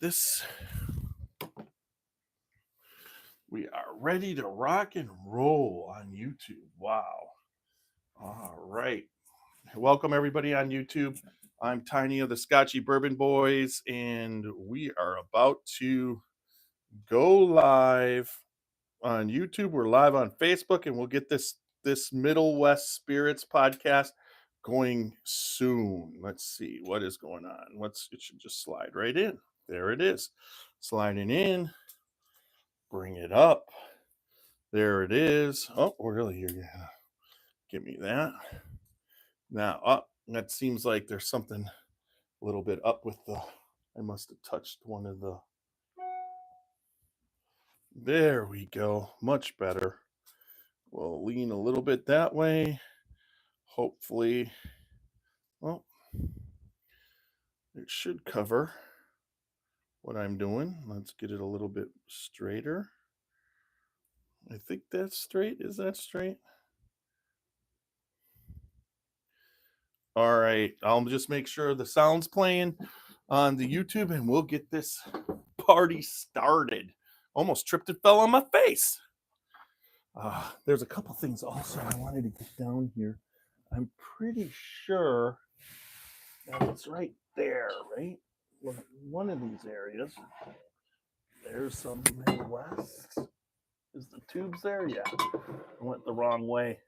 this. We are ready to rock and roll on YouTube. Wow. All right. Welcome, everybody on YouTube. I'm Tiny of the Scotchy Bourbon Boys, and we are about to go live on YouTube. We're live on Facebook, and we'll get this Middle West Spirits podcast going soon. Let's see what is going on. It should just slide right in. There it is. Sliding in. Bring it up. There it is. Oh, really? You're gonna give me that. Now, that seems like there's something a little bit up with I must have touched one of the. There we go. Much better. We'll lean a little bit that way. Hopefully, well, it should cover what I'm doing. Let's get it a little bit straighter. I think that's straight. Is that straight? All right. I'll just make sure the sound's playing on the YouTube and we'll get this party started. Almost tripped and fell on my face. There's a couple things also I wanted to get down here. I'm pretty sure that it's right there, right? One of these areas. There's some Midwest. Is the tubes there? Yeah. I went the wrong way.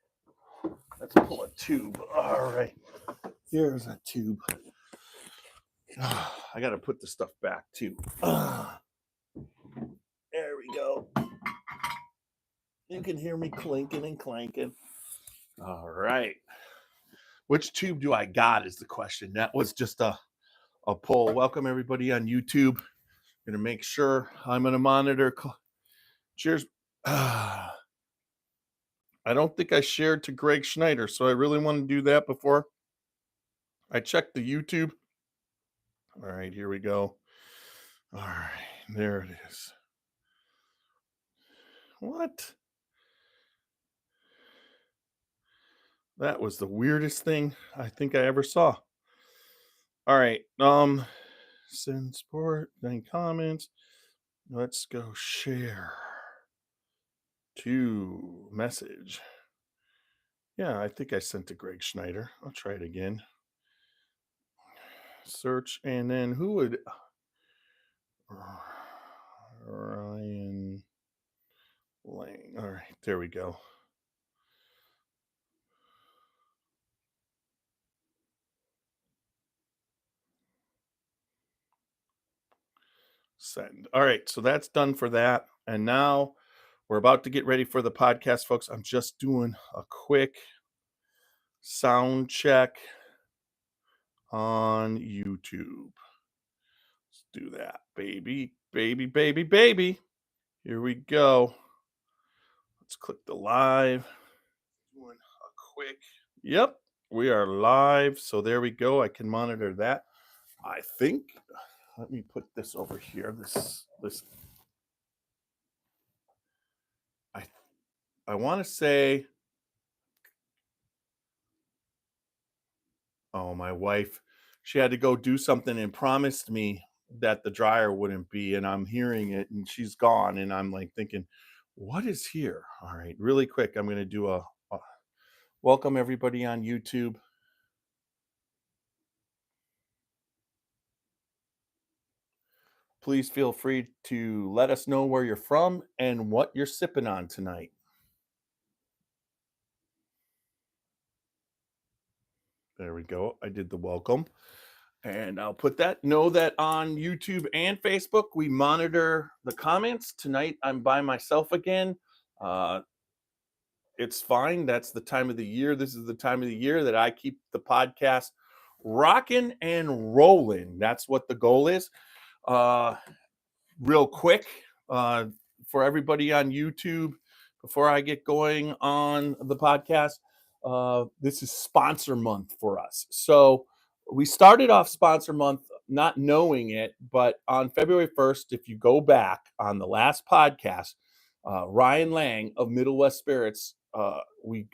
Let's pull a tube. All right. Here's a tube. I got to put the stuff back too. There we go. You can hear me clinking and clanking. All right. Which tube do I got is the question. That was just a poll. Welcome everybody on YouTube. I'm going to make sure I'm going to monitor. Cheers. I don't think I shared to Greg Schneider, so I really want to do that before I check the YouTube. All right, here we go. All right, there it is. What? That was the weirdest thing I think I ever saw. All right, send support, then comments. Let's go share to message. Yeah, I think I sent to Greg Schneider. I'll try it again. Search, and then who would Ryan Lang. All right, there we go. Send. All right, so that's done for that. And now we're about to get ready for the podcast, folks. I'm just doing a quick sound check on YouTube. Let's do that, baby, baby, baby, baby. Here we go. Let's click the live. Doing a quick. Yep, we are live. So there we go. I can monitor that. I think. Let me put this over here. This. I want to say. Oh, my wife. She had to go do something and promised me that the dryer wouldn't be, and I'm hearing it, and she's gone, and I'm like thinking, what is here? All right, really quick. I'm going to do a welcome everybody on YouTube. Please feel free to let us know where you're from and what you're sipping on tonight. There we go. I did the welcome. And I'll put that. Know that on YouTube and Facebook, we monitor the comments. Tonight, I'm by myself again. It's fine. That's the time of the year. This is the time of the year that I keep the podcast rocking and rolling. That's what the goal is. Real quick, for everybody on YouTube, before I get going on the podcast, this is sponsor month for us. So we started off sponsor month not knowing it, but on February 1st, if you go back on the last podcast, Ryan Lang of Middle West Spirits, we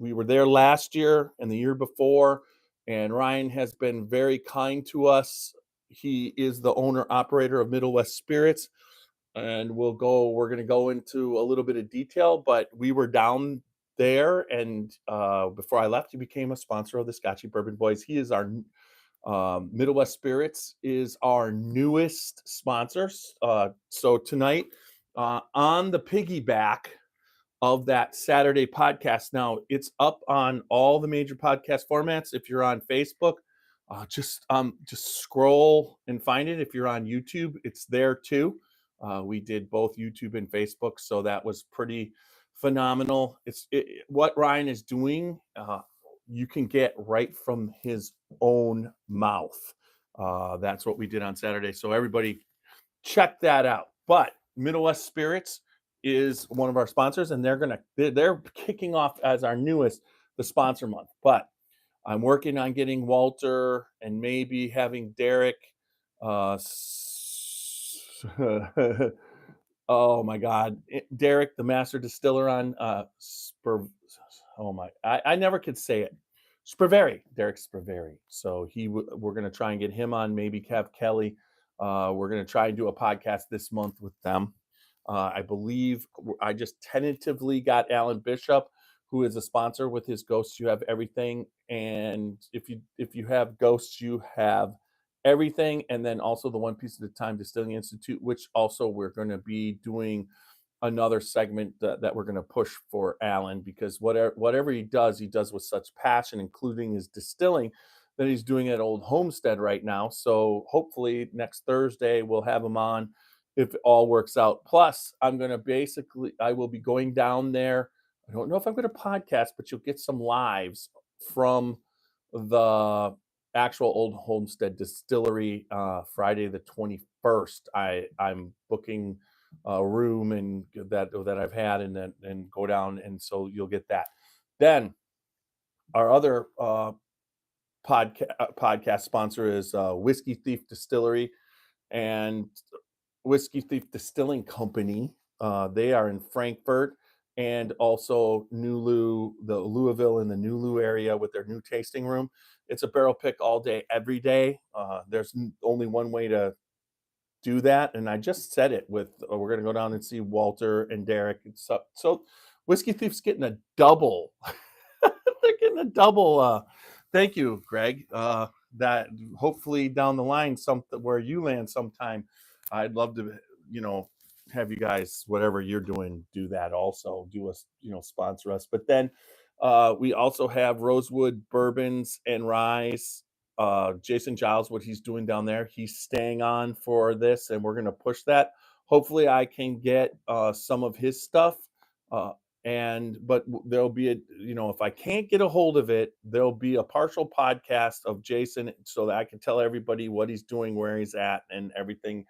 were there last year and the year before, and Ryan has been very kind to us He is the owner operator of Middle West Spirits, and we're going to go into a little bit of detail, but we were down there, and before I left, he became a sponsor of the Scotchy Bourbon Boys. He is our Middle West Spirits is our newest sponsor. So tonight, on the piggyback of that Saturday podcast. Now it's up on all the major podcast formats. If you're on Facebook, just scroll and find it. If you're on YouTube, it's there too. We did both YouTube and Facebook, so that was pretty phenomenal. What Ryan is doing. You can get right from his own mouth. That's what we did on Saturday. So everybody check that out. But Middle West Spirits is one of our sponsors, and they're kicking off as our newest the sponsor month. But I'm working on getting Walter and maybe having Derek. Oh my God, Derek, the master distiller on Oh my, I never could say it. Spraveri, Derek Spraveri. So we're going to try and get him on. Maybe Kev Kelly. We're going to try and do a podcast this month with them. I believe I just tentatively got Alan Bishop, who is a sponsor with his Ghosts. You have everything, and if you have Ghosts, you have everything. And then also the One Piece at a Time Distilling Institute, which also we're going to be doing another segment that we're going to push for Alan, because whatever he does with such passion, including his distilling that he's doing at Old Homestead right now. So hopefully next Thursday we'll have him on if it all works out. Plus, I will be going down there. I don't know if I'm going to podcast, but you'll get some lives from the actual Old Homestead distillery Friday the 21st. I'm booking a room and that I've had, and go down, and so you'll get that. Then our other podcast sponsor is Whiskey Thief Distillery and Whiskey Thief Distilling Company. They are in Frankfurt and also the Louisville and the Nulu area with their new tasting room. It's a barrel pick all day, every day. There's only one way to do that, and I just said it with we're going to go down and see Walter and Derek. So Whiskey Thief's getting a double. They're getting a double. Thank you, Greg. That hopefully down the line, something where you land sometime, I'd love to, have you guys, whatever you're doing, do that also. Do us, sponsor us. But then we also have Rosewood Bourbons and Ryes. Jason Giles, what he's doing down there, he's staying on for this, and we're going to push that. Hopefully I can get some of his stuff. But there'll be if I can't get a hold of it, there'll be a partial podcast of Jason so that I can tell everybody what he's doing, where he's at, and everything.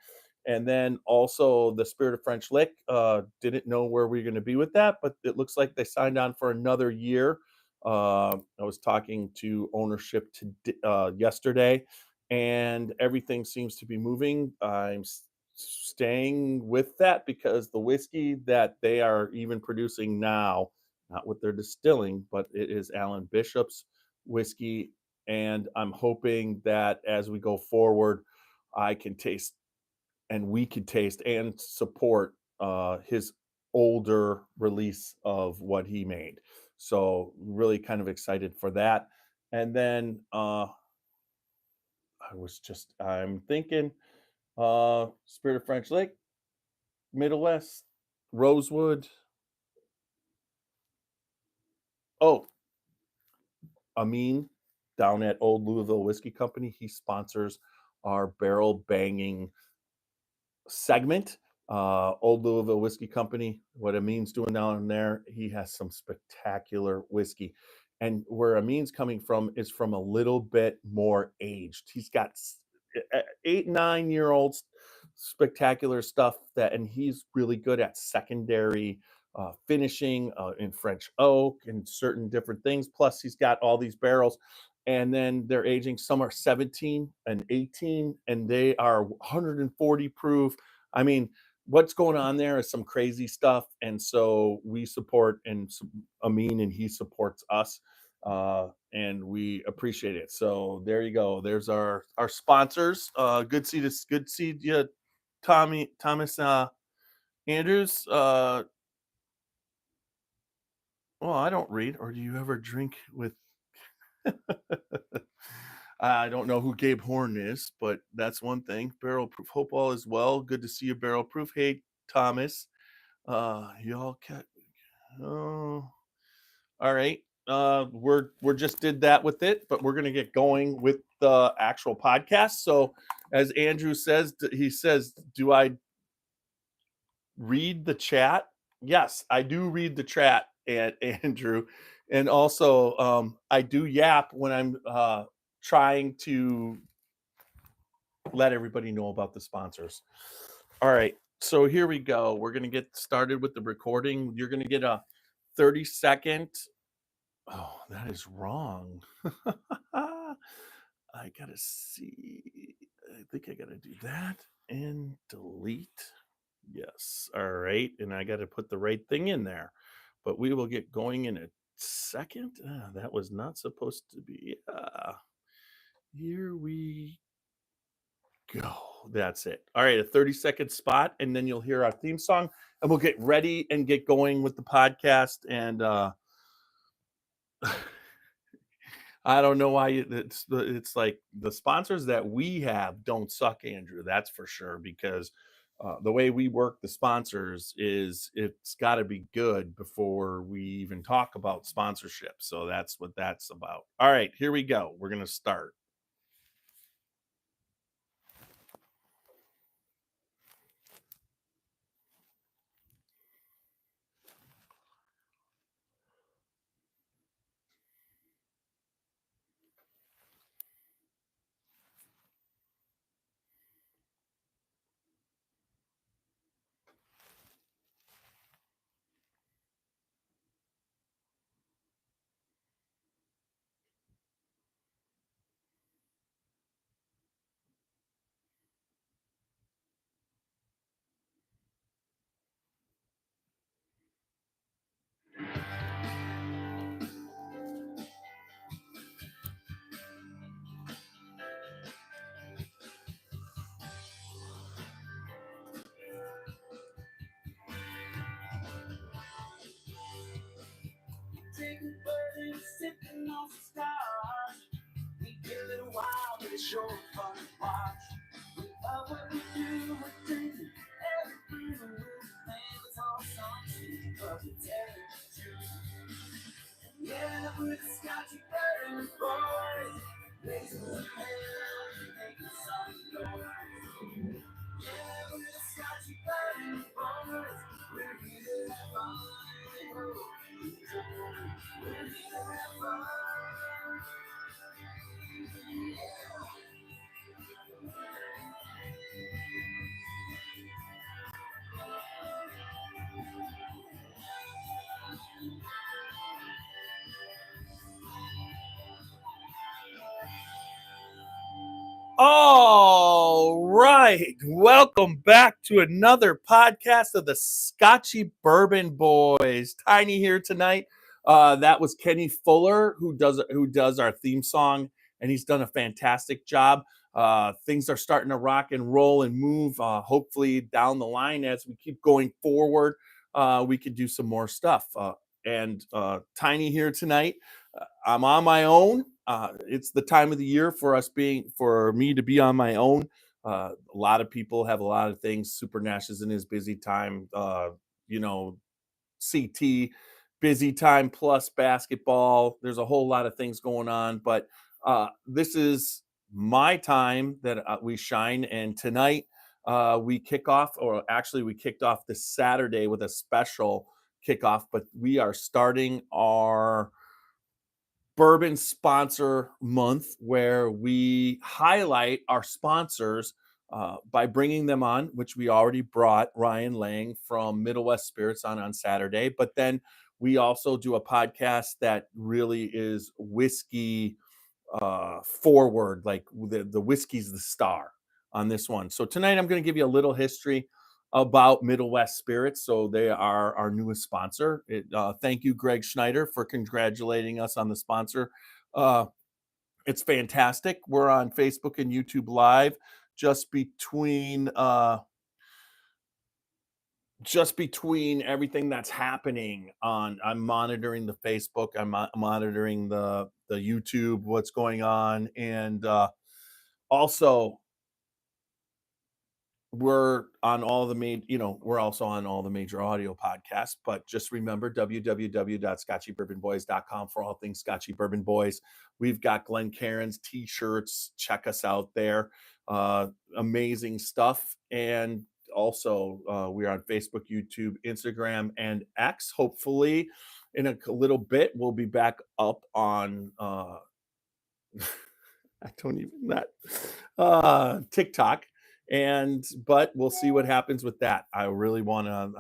And then also the Spirit of French Lick, didn't know where we are going to be with that, but it looks like they signed on for another year. I was talking to ownership yesterday, and everything seems to be moving. I'm staying with that because the whiskey that they are even producing now, not what they're distilling, but it is Alan Bishop's whiskey. And I'm hoping that as we go forward, I can taste and we could taste and support his older release of what he made. So really kind of excited for that. And then I'm thinking Spirit of French Lake, Middle West, Rosewood. Oh, Amin down at Old Louisville Whiskey Company. He sponsors our barrel banging segment. Old Louisville Whiskey Company, what Amin's doing down there, he has some spectacular whiskey. And where Amin's coming from is from a little bit more aged. He's got 8-9-year-old spectacular stuff and he's really good at secondary finishing in French oak and certain different things. Plus, he's got all these barrels, and then they're aging. Some are 17 and 18, and they are 140 proof. I mean, what's going on there is some crazy stuff. And so we support Amin, and he supports us. and we appreciate it. So there you go. There's our sponsors. Good to see you, Thomas Andrews. Well, I don't read, or do you ever drink with? I don't know who Gabe Horn is, but that's one thing. Barrel Proof Hope all as well. Good to see you, Barrel Proof. Hey, Thomas. Y'all cat. Oh, all right. We're just did that with it, but we're gonna get going with the actual podcast. So, as Andrew says, he says, "Do I read the chat?" Yes, I do read the chat, and Andrew, and also I do yap when I'm trying to let everybody know about the sponsors. All right, so here we go. We're gonna get started with the recording. You're gonna get a 30-second. Oh, that is wrong. I gotta see. I think I gotta do that and delete. Yes. All right. And I gotta put the right thing in there. But we will get going in a second. That was not supposed to be. Here we go. That's it. All right. A 30-second spot. And then you'll hear our theme song. And we'll get ready and get going with the podcast. And I don't know why it's like the sponsors that we have don't suck, Andrew. That's for sure, because the way we work the sponsors is it's got to be good before we even talk about sponsorship. So that's what that's about. All right, here we go. We're going to start. Take a bird sipping on some scotch. We get a little wild, but it's sure fun to watch. We love what we do, we're drinking everything we play with all songs, but we tell it the truth. Yeah, we're the Scotchy Bourbon boys, raising the hell, making some noise. Yeah, we're the Scotchy Bourbon boys, we're here to have fun. We're here to have fun. All right. Welcome back to another podcast of the Scotchy Bourbon Boys. Tiny here tonight. That was Kenny Fuller who does our theme song, and he's done a fantastic job. Things are starting to rock and roll and move. Hopefully down the line as we keep going forward, we could do some more stuff. And Tiny here tonight. I'm on my own. It's the time of the year for me to be on my own. A lot of people have a lot of things. Super Nash is in his busy time. You know, CT, busy time plus basketball. There's a whole lot of things going on, but this is my time that we shine. And tonight we kick off, or actually we kicked off this Saturday with a special kickoff, but we are starting our bourbon sponsor month where we highlight our sponsors by bringing them on, which we already brought Ryan Lang from Middle West Spirits on Saturday. But then we also do a podcast that really is whiskey forward, like the whiskey's the star on this one. So tonight I'm going to give you a little history. about Middle West Spirits. So they are our newest sponsor. Thank you, Greg Schneider, for congratulating us on the sponsor. Uh, it's fantastic. We're on Facebook and YouTube Live just between everything that's happening on. I'm monitoring the Facebook, I'm monitoring the YouTube, what's going on, and also we're also on all the major audio podcasts. But just remember www.scotchybourbonboys.com for all things Scotchy Bourbon Boys. We've got Glencairn's t-shirts. Check us out there. Amazing stuff. And also we're on Facebook, YouTube, Instagram, and X. Hopefully in a little bit we'll be back up on I don't even that TikTok. But we'll see what happens with that. I really want to.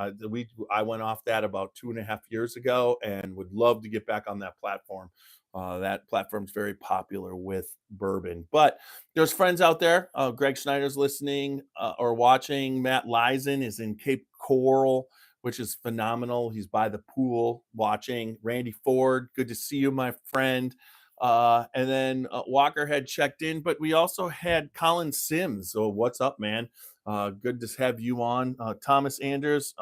I went off that about 2.5 years ago, and would love to get back on that platform. That platform's very popular with bourbon. But there's friends out there. Greg Schneider's listening or watching. Matt Leisen is in Cape Coral, which is phenomenal. He's by the pool watching. Randy Ford, good to see you, my friend. And then Walker had checked in, but we also had Colin Sims. So what's up, man? Good to have you on. Thomas Anders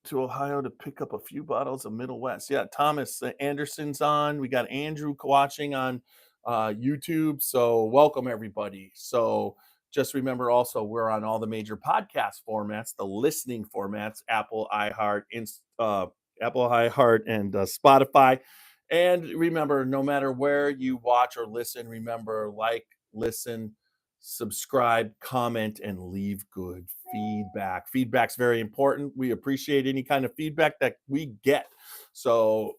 to Ohio to pick up a few bottles of Middle West. Yeah, Thomas Anderson's on. We got Andrew watching on YouTube. So welcome everybody. So just remember also we're on all the major podcast formats, the listening formats, Apple, iHeart, and Spotify. And remember, no matter where you watch or listen, remember, like, listen, subscribe, comment, and leave good feedback. Feedback's very important. We appreciate any kind of feedback that we get. So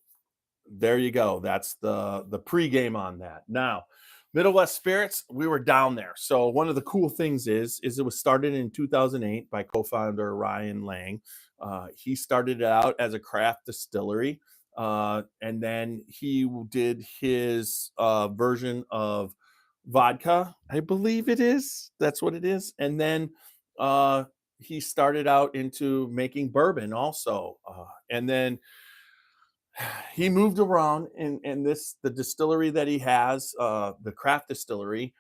there you go. That's the pregame on that. Now, Middle West Spirits, we were down there. So one of the cool things is it was started in 2008 by co-founder Ryan Lang. He started it out as a craft distillery, and then he did his version of vodka, I believe it is. That's what it is. And then he started out into making bourbon also, and then he moved around in the distillery that he has, the craft distillery.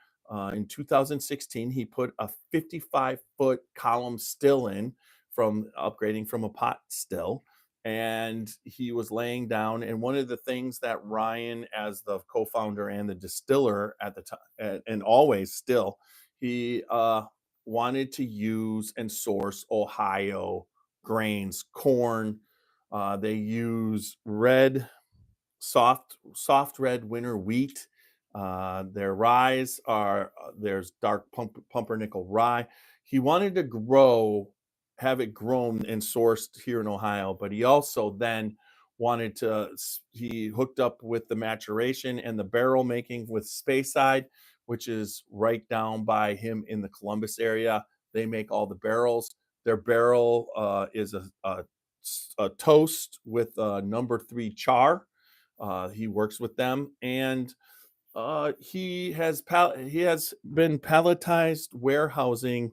In 2016, he put a 55-foot column still in from upgrading from a pot still, and he was laying down. And one of the things that Ryan, as the co-founder and the distiller at the time, and always still, he wanted to use and source Ohio grains, corn. They use soft red winter wheat. Their ryes there's dark pumpernickel rye. He wanted to have it grown and sourced here in Ohio, but he also then he hooked up with the maturation and the barrel making with Speyside, which is right down by him in the Columbus area. They make all the barrels. Their barrel is a toast with number 3 char. He works with them, and he has been palletized warehousing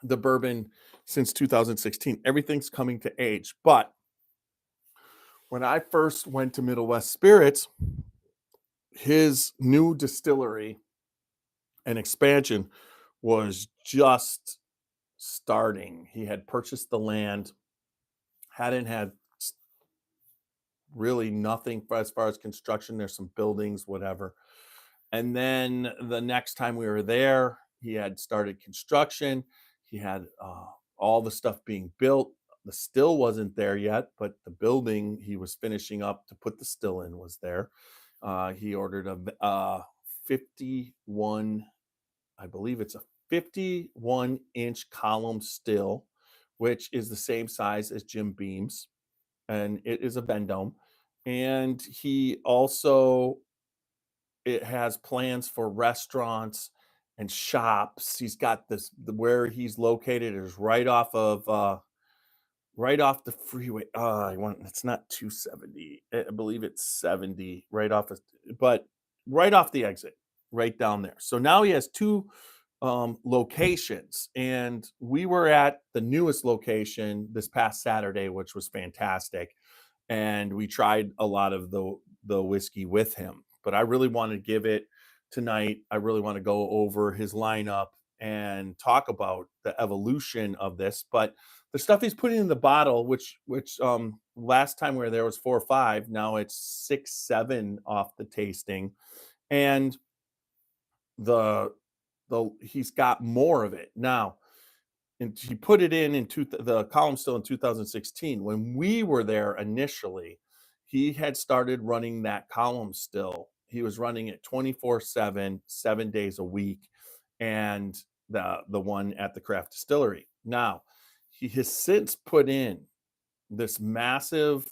the bourbon since 2016. Everything's coming to age. But when I first went to Middle West Spirits, his new distillery and expansion was just starting. He had purchased the land, hadn't had really nothing as far as construction. There's some buildings, whatever. And then the next time we were there, he had started construction. He had all the stuff being built. The still wasn't there yet, but the building he was finishing up to put the still in was there. He ordered a 51, I believe it's a 51-inch column still, which is the same size as Jim Beam's, and it is a Vendome. And it has plans for restaurants and shops. He's got where he's located is right off the freeway. It's not 270. I believe it's 70 right off but right off the exit, right down there. So now he has two locations, and we were at the newest location this past Saturday, which was fantastic. And we tried a lot of the whiskey with him. But I really want to give it tonight. I really want to go over his lineup and talk about the evolution of this. But the stuff he's putting in the bottle, which last time we were there was 4 or 5. Now it's 6, 7 off the tasting, and the he's got more of it now. And he put it the column still in 2016. When we were there initially, he had started running that column still. He was running it 24/7, 7 days a week, and the one at the craft distillery. Now, he has since put in this massive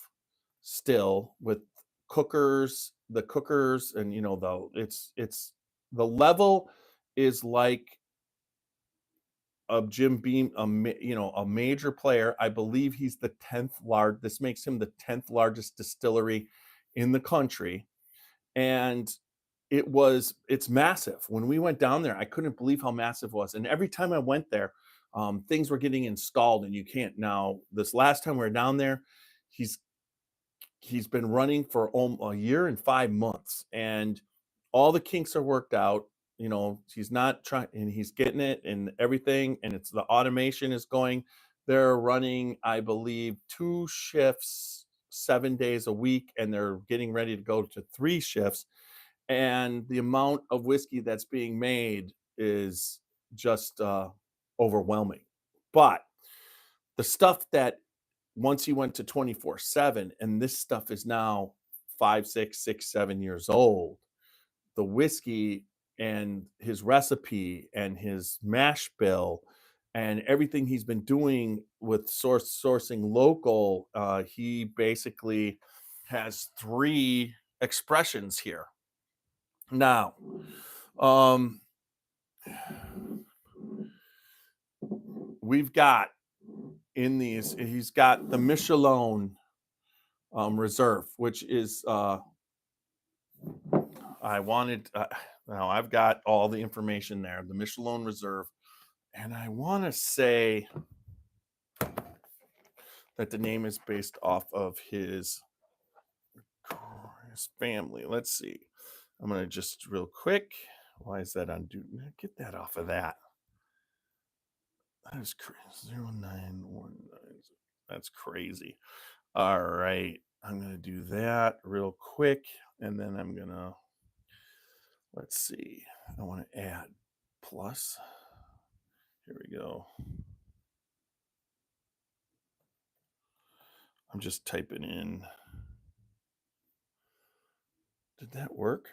still with the cookers, and it's the level is like of Jim Beam, a major player. I believe he's the 10th large. This makes him the 10th largest distillery in the country, and it's massive. When we went down there, I couldn't believe how massive it was. And every time I went there, things were getting installed, and you can't now. This last time we were down there, he's he's been running for a year and 5 months, and all the kinks are worked out. He's not trying, and he's getting it and everything, and it's the automation is going. They're running, I believe, 2 shifts, 7 days a week, and they're getting ready to go to 3 shifts. And the amount of whiskey that's being made is just overwhelming. But the stuff that once he went to 24/7, and this stuff is now 5, 6, 6, 7 years old, the whiskey and his recipe and his mash bill and everything he's been doing with sourcing local, he basically has 3 expressions here. Now, um, we've got he's got the Michelone reserve, which is now I've got all the information there, the Michelone reserve, and I want to say that the name is based off of his family. Let's see. I'm going to just real quick. Why is that on? Get that off of that. That is crazy. 0919. That's crazy. All right. I'm going to do that real quick. And then I'm going to, let's see. I want to add plus. Here we go. I'm just typing in. Did that work?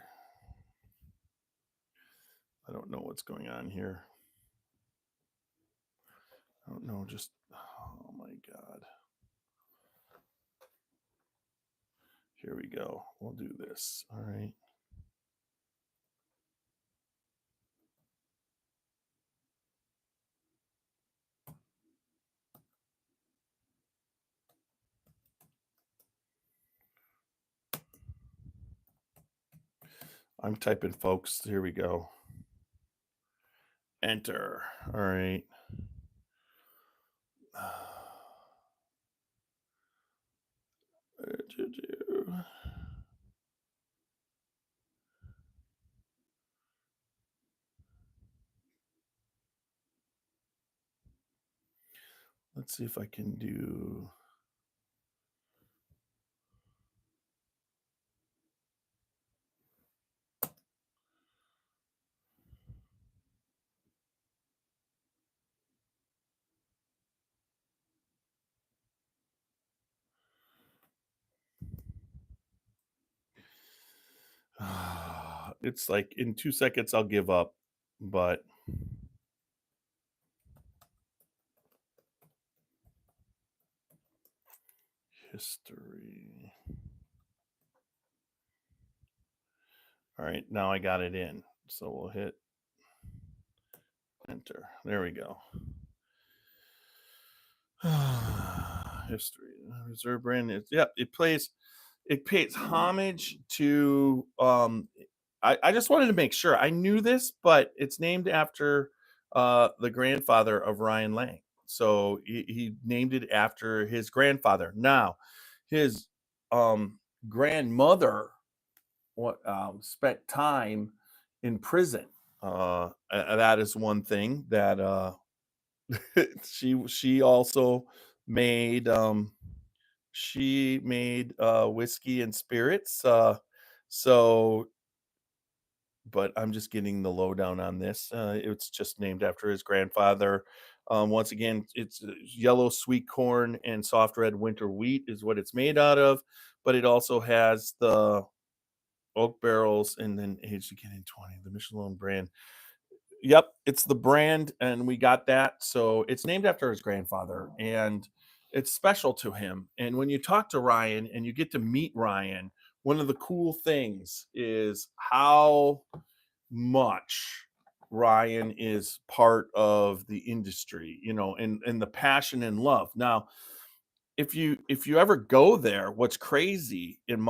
I don't know what's going on here. I don't know. Oh my God. Here we go. We'll do this. All right. I'm typing, folks. Here we go. Enter. All right. Let's see if I can do. It's like in 2 seconds I'll give up, but history. All right, now I got it in. So we'll hit enter. There we go. History. Reserve brand is, yep, it pays homage to I just wanted to make sure. I knew this, but it's named after the grandfather of Ryan Lang. So he named it after his grandfather. Now, his grandmother spent time in prison. That is one thing that she also made. She made whiskey and spirits. So but I'm just getting the lowdown on this. It's just named after his grandfather. Once again, it's yellow sweet corn and soft red winter wheat is what it's made out of, but it also has the oak barrels and then aged again in 20, the Michelone brand. Yep, it's the brand, and we got that. So it's named after his grandfather, and it's special to him. And when you talk to Ryan and you get to meet Ryan, one of the cool things is how much Ryan is part of the industry, and the passion and love. Now, if you ever go there, what's crazy in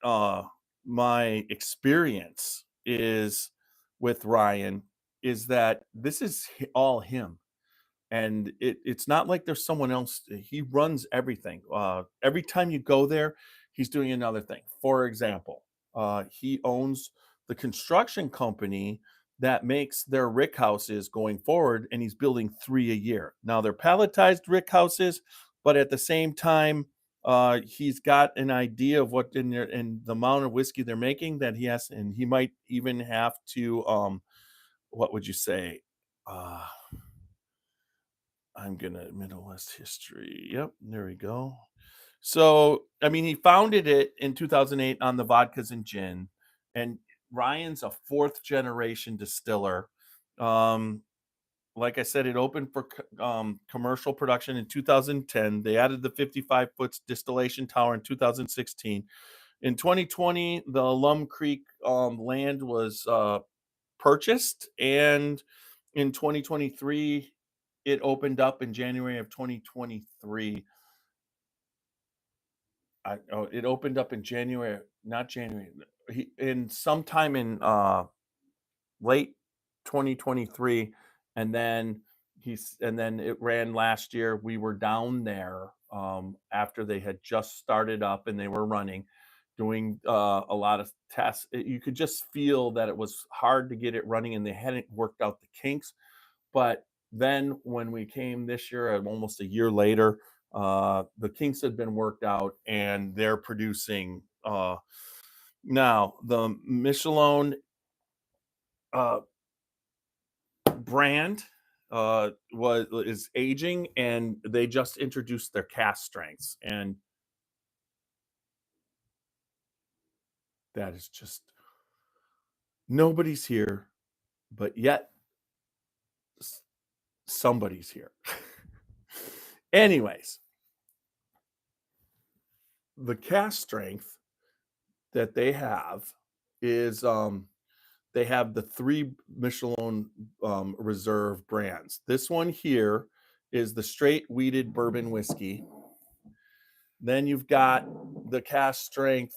uh my experience is with Ryan is that this is all him, and it's not like there's someone else. He runs everything. Every time you go there, he's doing another thing. For example, he owns the construction company that makes their rick houses going forward, and he's building 3 a year. Now they're palletized rick houses, but at the same time, he's got an idea of what in there and the amount of whiskey they're making that he has, and he might even have to what would you say? Uh, I'm gonna Middle West history. Yep, there we go. So, I mean, he founded it in 2008 on the vodkas and gin, and Ryan's a fourth generation distiller. Um, like I said, it opened for commercial production in 2010. They added the 55-foot distillation tower in 2016. In 2020, the Lum Creek land was purchased, and in 2023 it opened up in January of 2023. It opened up in January, not January, in sometime in late 2023, and then it ran last year. We were down there after they had just started up and they were running, doing a lot of tests. You could just feel that it was hard to get it running, and they hadn't worked out the kinks. But then when we came this year, almost a year later, the kinks had been worked out, and they're producing. Now the Michelone uh, brand was is aging, and they just introduced their cask strengths, and that is just nobody's here, but yet somebody's here. Anyways, the cask strength that they have is they have the three Michelin Reserve brands. This one here is the straight wheated bourbon whiskey. Then you've got the cask strength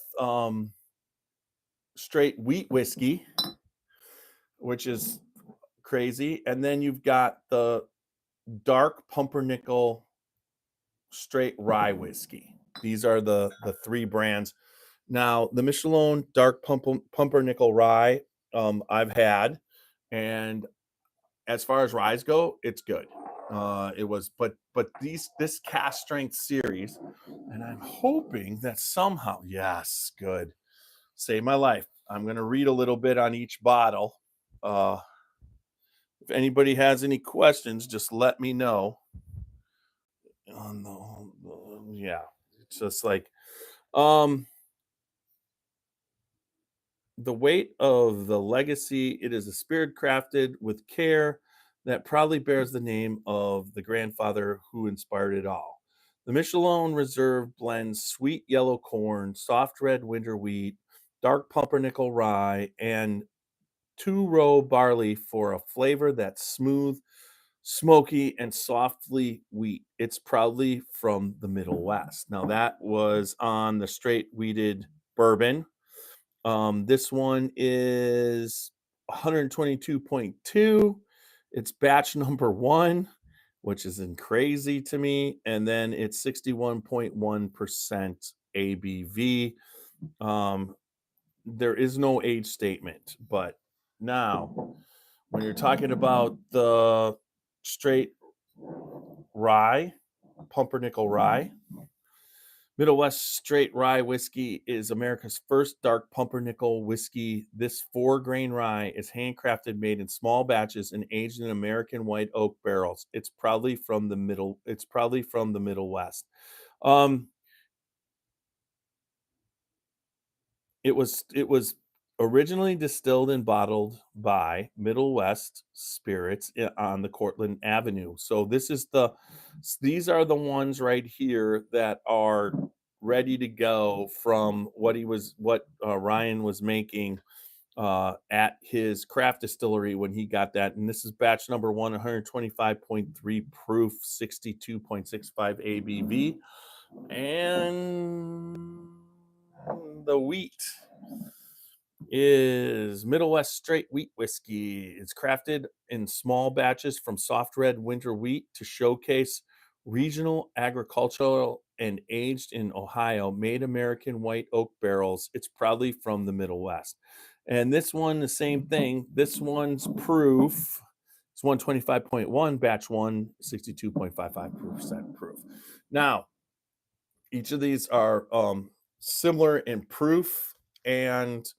straight wheat whiskey, which is crazy. And then you've got the dark pumpernickel straight rye whiskey. These are the three brands. Now, the Michelone dark pumpernickel rye I've had, and as far as ryes go, it's good. It was, but this cask strength series, and I'm hoping that somehow, yes, good, save my life. I'm going to read a little bit on each bottle. If anybody has any questions, just let me know. On yeah, it's just like um the weight of the legacy. It is a spirit crafted with care that proudly bears the name of the grandfather who inspired it all. The Michelone Reserve blends sweet yellow corn, soft red winter wheat, dark pumpernickel rye, and two-row barley for a flavor that's smooth, smoky, and softly wheat. It's proudly from the Middle West. Now that was on the straight wheated bourbon. This one is 122.2. It's batch number 1, which is crazy to me, and then it's 61.1% ABV. There is no age statement, but now when you're talking about the straight rye, pumpernickel rye, Middle West Straight Rye Whiskey is America's first dark pumpernickel whiskey. This 4-grain rye is handcrafted, made in small batches, and aged in American white oak barrels. It's probably from the Middle West. Um, it was originally distilled and bottled by Middle West Spirits on the Cortland Avenue. So these are the ones right here that are ready to go from what Ryan was making at his craft distillery when he got that. And this is batch number 1, 125.3 proof, 62.65 ABV. And the wheat is Middle West Straight Wheat Whiskey. It's crafted in small batches from soft red winter wheat to showcase regional agricultural and aged in Ohio, made American white oak barrels. It's proudly from the Middle West. And this one, the same thing. This one's proof. It's 125.1, batch 1, 62.55% proof. Now, each of these are similar in proof, and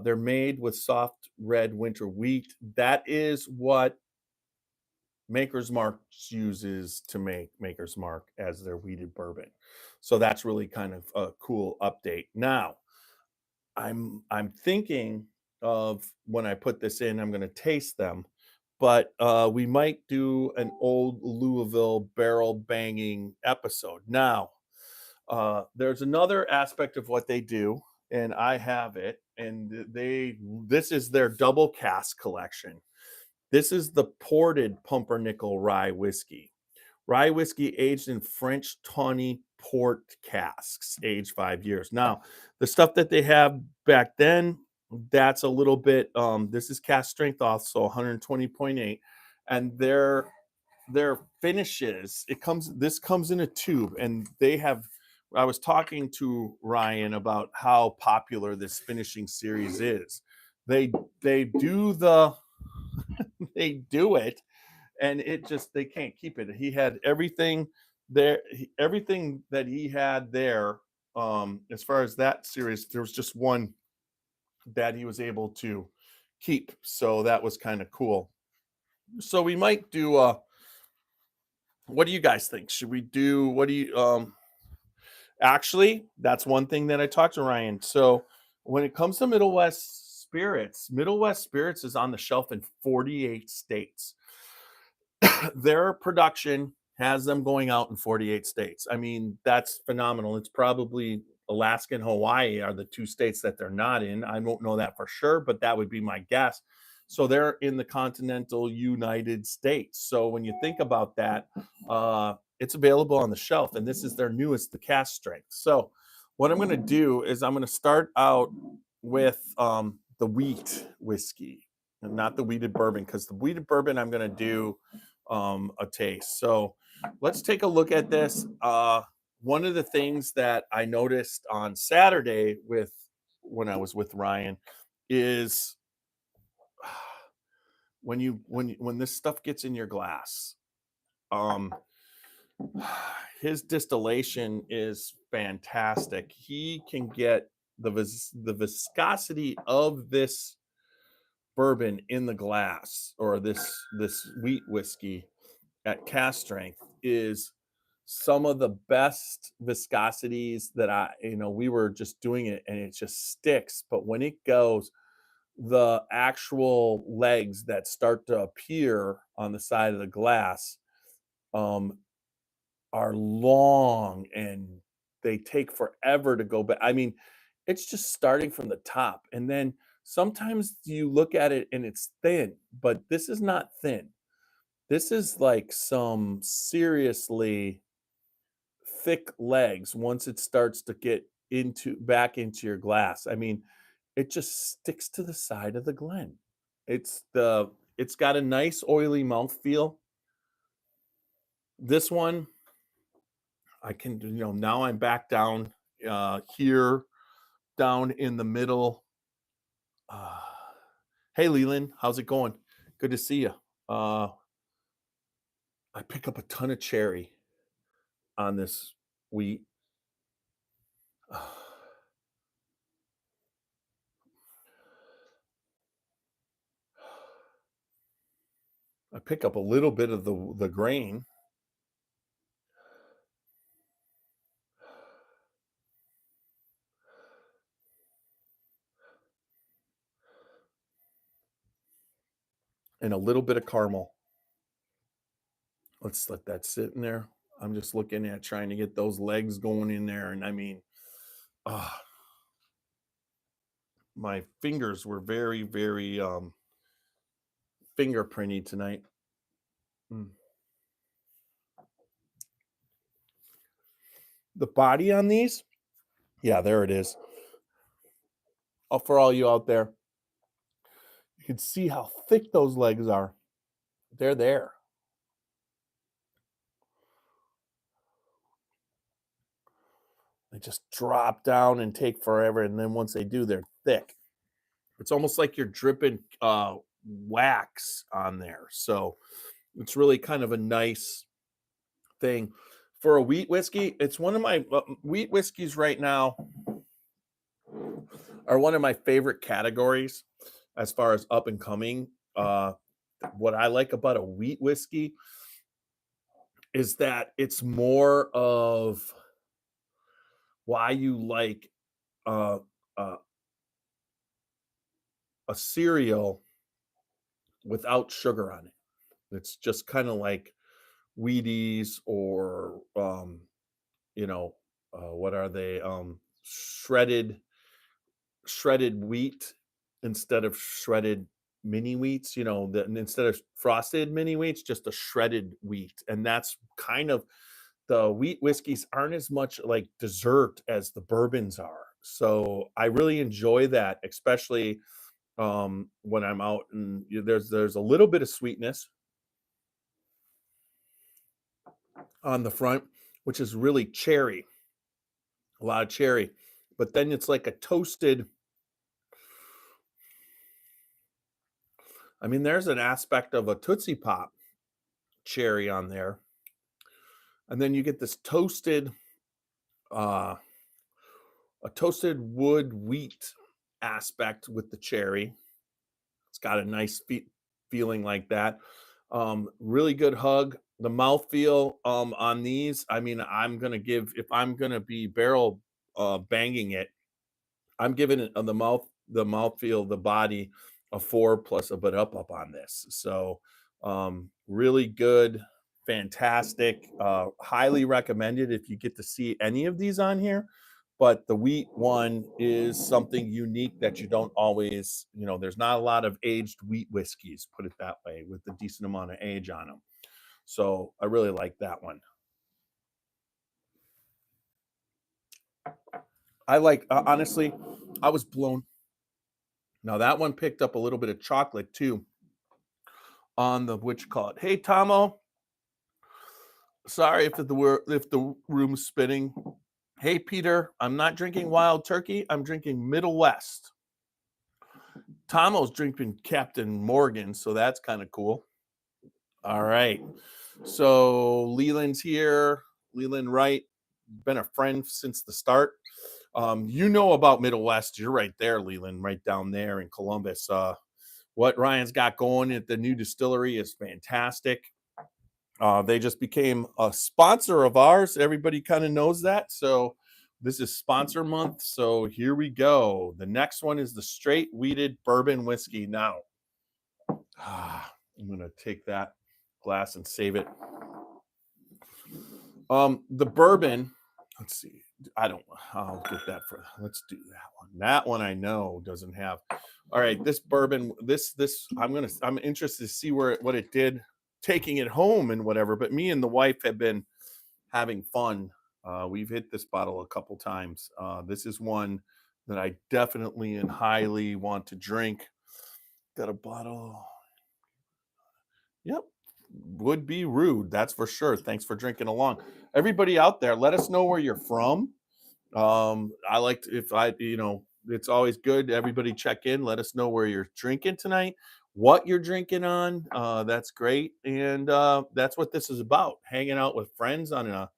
they're made with soft red winter wheat. That is what Maker's Mark uses to make Maker's Mark as their wheated bourbon. So that's really kind of a cool update. Now, I'm thinking of when I put this in, I'm going to taste them, but we might do an old Louisville barrel banging episode. Now, there's another aspect of what they do, and I have it, and this is their double cask collection. This is the ported pumpernickel rye whiskey. Rye whiskey aged in French tawny port casks, aged 5 years. Now, the stuff that they have back then, that's a little bit. This is cask strength off, so 120.8, and their finishes. This comes in a tube, and they have. I was talking to Ryan about how popular this finishing series is. They do they do it, and they can't keep it. He had everything there, everything that he had there. As far as that series, there was just one that he was able to keep, so that was kind of cool. So we might do what do you guys think? Should we do what do you actually, that's one thing that I talked to Ryan. So when it comes to Middle West Spirits is on the shelf in 48 states. Their production has them going out in 48 states. I mean, that's phenomenal. It's probably Alaska and Hawaii are the 2 states that they're not in. I won't know that for sure, but that would be my guess. So they're in the continental United States. So when you think about that, it's available on the shelf, and this is their newest, the cask strength. So what I'm going to do is I'm going to start out with the wheat whiskey, and not the wheated bourbon, because the wheated bourbon I'm going to do a taste. So let's take a look at this. One of the things that I noticed on Saturday when I was with Ryan is when this stuff gets in your glass, his distillation is fantastic. He can get the viscosity of this bourbon in the glass, or this wheat whiskey at cask strength, is some of the best viscosities that we were just doing it and it just sticks. But when it goes, the actual legs that start to appear on the side of the glass um, are long, and they take forever to go back. I mean, it's just starting from the top. And then sometimes you look at it and it's thin, but this is not thin. This is like some seriously thick legs once it starts to get back into your glass. I mean, it just sticks to the side of the Glen. It's the It's got a nice oily mouthfeel. This one, I can, now I'm back down here, down in the middle. Uh, hey, Leland, how's it going? Good to see you. I pick up a ton of cherry on this wheat. I pick up a little bit of the grain. And a little bit of caramel. Let's let that sit in there. I'm just looking at trying to get those legs going in there. And I mean, my fingers were very, very fingerprinty tonight. The body on these, yeah, there it is. Oh, for all you out there, you can see how thick those legs are. They're there. They just drop down and take forever. And then once they do, they're thick. It's almost like you're dripping wax on there. So it's really kind of a nice thing. For a wheat whiskey, it's one of my wheat whiskeys right now are one of my favorite categories as far as up and coming. What I like about a wheat whiskey is that it's more of why you like uh, uh, a cereal without sugar on it. It's just kind of like Wheaties or what are they? Shredded wheat instead of shredded mini wheats. Instead of frosted mini wheats, just a shredded wheat, and that's kind of the wheat whiskeys aren't as much like dessert as the bourbons are. So I really enjoy that, especially when I'm out and there's a little bit of sweetness on the front, which is really cherry, a lot of cherry. But then it's like a toasted. I mean, there's an aspect of a Tootsie Pop cherry on there. And then you get this a toasted wood wheat aspect with the cherry. It's got a nice feeling like that. Really good hug. The mouthfeel on these, I mean, if I'm gonna be barrel banging it, I'm giving it on the mouthfeel, the body, a 4 plus a bit up on this. So really good, fantastic, highly recommended if you get to see any of these on here. But the wheat one is something unique that you don't always, there's not a lot of aged wheat whiskeys, put it that way, with a decent amount of age on them. So I really like that one. I like, honestly, I was blown. Now that one picked up a little bit of chocolate too on the witch call it. Hey Tomo, sorry if the room's spinning. Hey Peter, I'm not drinking Wild Turkey. I'm drinking Middle West. Tomo's drinking Captain Morgan, so that's kind of cool. All right, so Leland's here. Leland Wright, been a friend since the start. You know about Middle West. You're right there, Leland, right down there in Columbus. What Ryan's got going at the new distillery is fantastic. They just became a sponsor of ours. Everybody kind of knows that. So this is sponsor month. So here we go. The next one is the straight wheated bourbon whiskey. Now, I'm going to take that glass and save it. The bourbon, let's see. I'll get that let's do that one. That one I know doesn't have. All right, this bourbon, I'm interested to see what it did taking it home and whatever. But me and the wife have been having fun. We've hit this bottle a couple times. This is one that I definitely and highly want to drink. Got a bottle. Yep. Would be rude, that's for sure. Thanks for drinking along. Everybody out there, let us know where you're from. I like to, if I, it's always good. Everybody check in, let us know where you're drinking tonight, what you're drinking on. That's great. And that's what this is about, hanging out with friends on a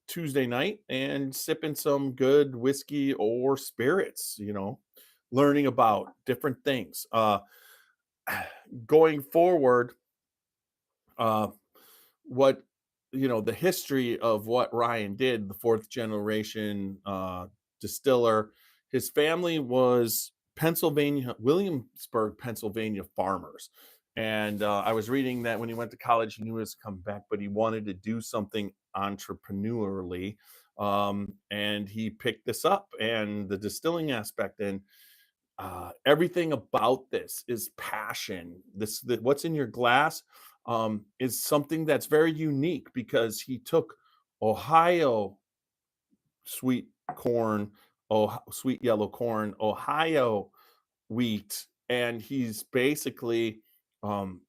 Tuesday night and sipping some good whiskey or spirits, learning about different things. Going forward, uh, what the history of what Ryan did, the fourth generation distiller. His family was Williamsburg, Pennsylvania farmers. And I was reading that when he went to college, he knew he was come back, but he wanted to do something entrepreneurially. And he picked this up and the distilling aspect. And everything about this is passion. What's in your glass is something that's very unique because he took Ohio sweet corn, sweet yellow corn, Ohio wheat, and he's basically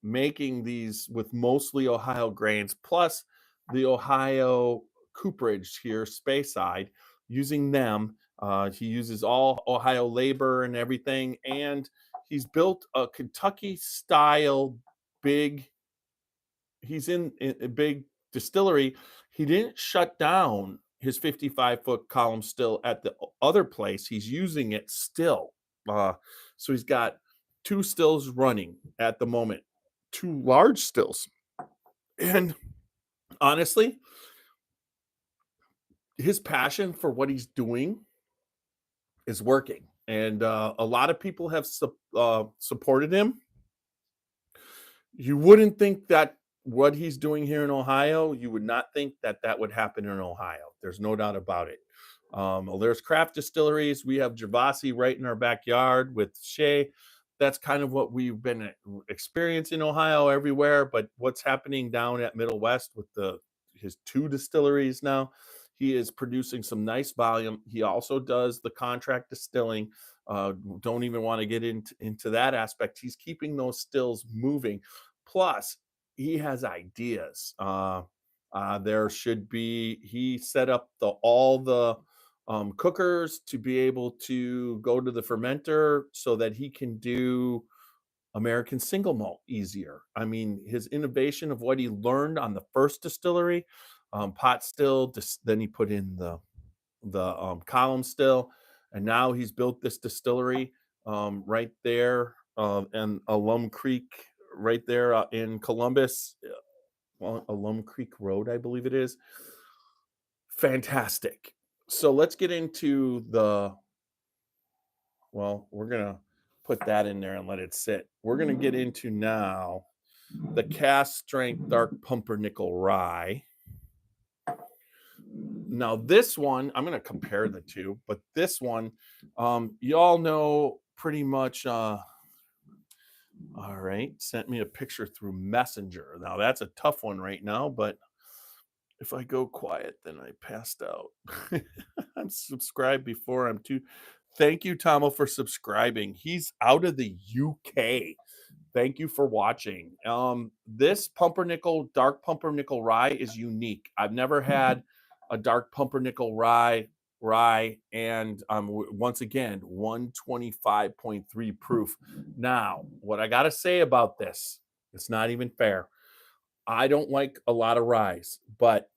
making these with mostly Ohio grains plus the Ohio cooperage here, Speyside, using them. He uses all Ohio labor and everything, and he's built a Kentucky style big. He's in a big distillery. He didn't shut down his 55-foot column still at the other place. He's using it still. So he's got two stills running at the moment, two large stills. And honestly, his passion for what he's doing is working. And a lot of people have supported him. You wouldn't think that what he's doing here in Ohio, you would not think that that would happen in Ohio. There's no doubt about it. Well, there's craft distilleries. We have Gervasi right in our backyard with Shea. That's kind of what we've been experiencing in Ohio everywhere. But what's happening down at Middle West with his two distilleries now, he is producing some nice volume. He also does the contract distilling. Don't even want to get into that aspect. He's keeping those stills moving. Plus, he has ideas. There should be. He set up all the cookers to be able to go to the fermenter so that he can do American single malt easier. I mean, his innovation of what he learned on the first distillery, pot still. Then he put in the column still, and now he's built this distillery right there in Alum Creek, right there in Columbus, Alum Creek Road, I believe it is. Fantastic. So let's get into we're gonna put that in there and let it sit. We're gonna get into now the cask strength dark pumpernickel rye. Now, this one, I'm going to compare the two, but this one, you all know pretty much. All right, sent me a picture through Messenger. Now, that's a tough one right now, but if I go quiet, then I passed out. I'm subscribed before I'm too. Thank you, Tomo, for subscribing. He's out of the UK. Thank you for watching. This dark pumpernickel rye is unique. I've never had a dark pumpernickel rye, and once again 125.3 proof. Now, what I got to say about this, it's not even fair. I don't like a lot of ryes, but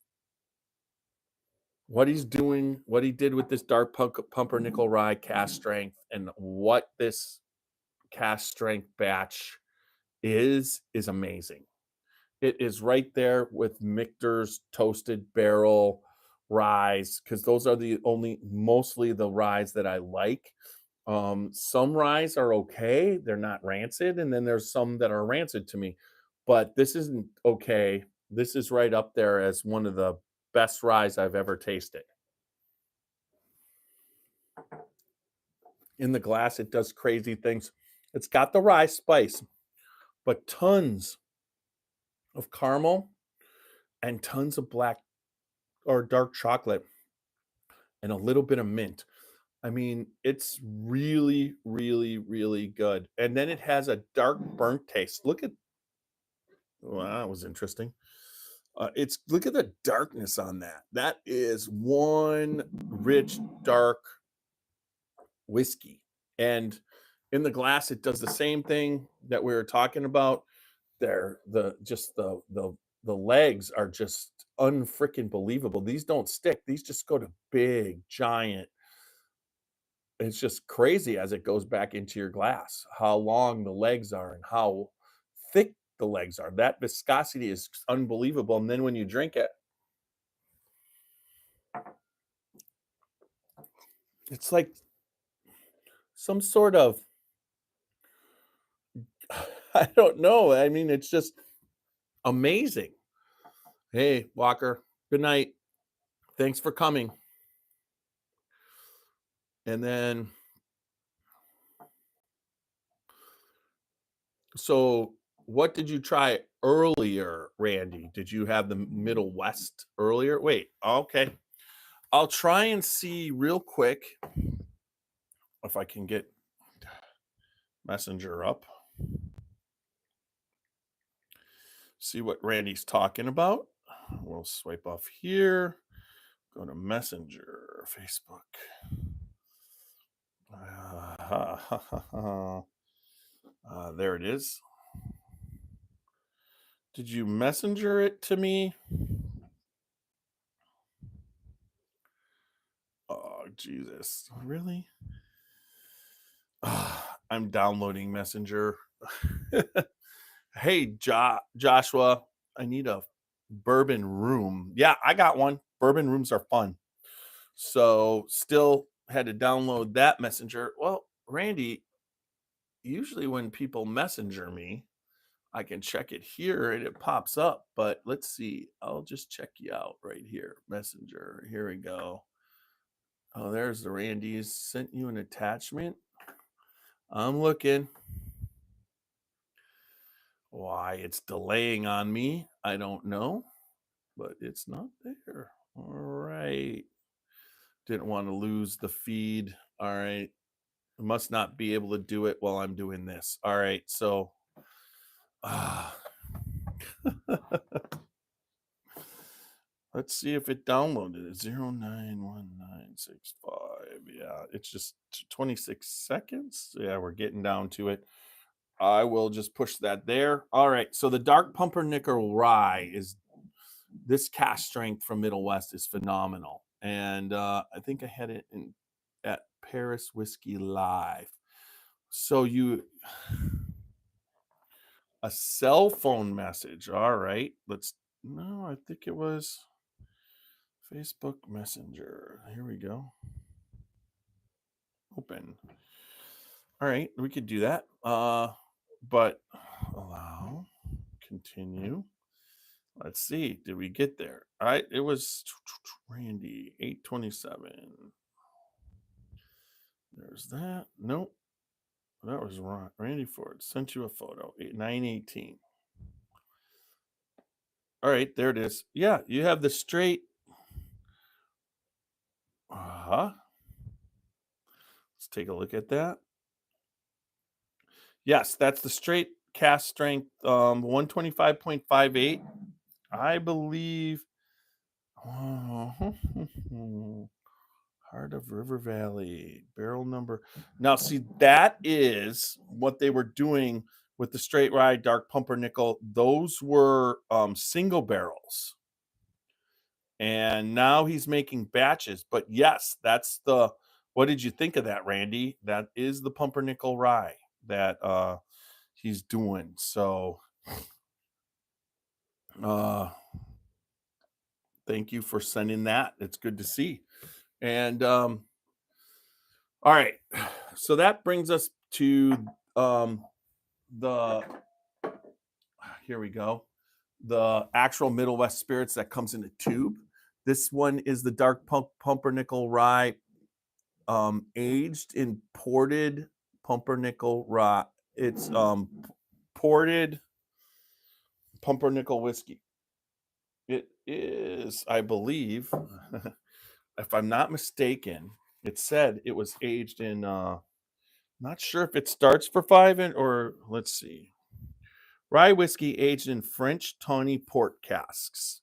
what he's doing, what he did with this dark pumpernickel rye cask strength, and what this cask strength batch is amazing. It is right there with Michter's toasted barrel ryes, because those are mostly the ryes that I like. Some ryes are okay, they're not rancid, and then there's some that are rancid to me, but this isn't okay. This is right up there as one of the best ryes I've ever tasted. In the glass, it does crazy things. It's got the rye spice, but tons of caramel and tons of black or dark chocolate and a little bit of mint. I mean, it's really, really, really good. And then it has a dark burnt taste. Well, that was interesting. It's look at the darkness on that. That is one rich, dark whiskey. And in the glass, it does the same thing that we were talking about. There, the legs are just unfreaking believable. These don't stick. These just go to big, giant. It's just crazy as it goes back into your glass, how long the legs are and how thick the legs are. That viscosity is unbelievable. And then when you drink it, it's like some sort of I don't know. I mean, it's just amazing. Hey, Walker, good night. Thanks for coming. And then, so what did you try earlier, Randy? Did you have the Middle West earlier? Wait, okay. I'll try and see real quick if I can get Messenger up. See what Randy's talking about. We'll swipe off here. Go to Messenger, Facebook. There it is. Did you messenger it to me? Oh, Jesus. Really? I'm downloading Messenger. Hey, Joshua, I need a bourbon room. Yeah, I got one. Bourbon rooms are fun. So still had to download that Messenger. Well, Randy, usually when people messenger me, I can check it here and it pops up. But let's see. I'll just check you out right here. Messenger. Here we go. Oh, there's the Randy's sent you an attachment. I'm looking. Why it's delaying on me, I don't know, but it's not there. All right. Didn't want to lose the feed. All right. Must not be able to do it while I'm doing this. All right. So, let's see if it downloaded it. 091965. Yeah, it's just 26 seconds. Yeah, we're getting down to it. I will just push that there. All right. So the dark pumpernickel rye is this cask strength from Middle West is phenomenal. And I think I had it in at Paris Whiskey Live. So a cell phone message. All right. No, I think it was Facebook Messenger. Here we go. Open. All right, we could do that. But allow, continue. Let's see. Did we get there? All right, it was Randy 827. There's that. Nope. That was wrong. Randy Ford sent you a photo. 918. All right, there it is. Yeah, you have the straight. Let's take a look at that. Yes, that's the straight cast strength 125.58. I believe Heart of River Valley, barrel number. Now, see, that is what they were doing with the straight rye dark pumpernickel. Those were single barrels. And now he's making batches. But yes, that's the what did you think of that, Randy? That is the pumpernickel rye that he's doing. So thank you for sending that. It's good to see. And all right, so that brings us to the here we go, the actual Middle West spirits that comes in a tube. This one is the dark pumpernickel rye, aged in ported pumpernickel rye. It's ported pumpernickel whiskey. It is, I believe, if I'm not mistaken, it said it was aged in not sure if it starts for 5 or let's see. Rye whiskey aged in French tawny port casks.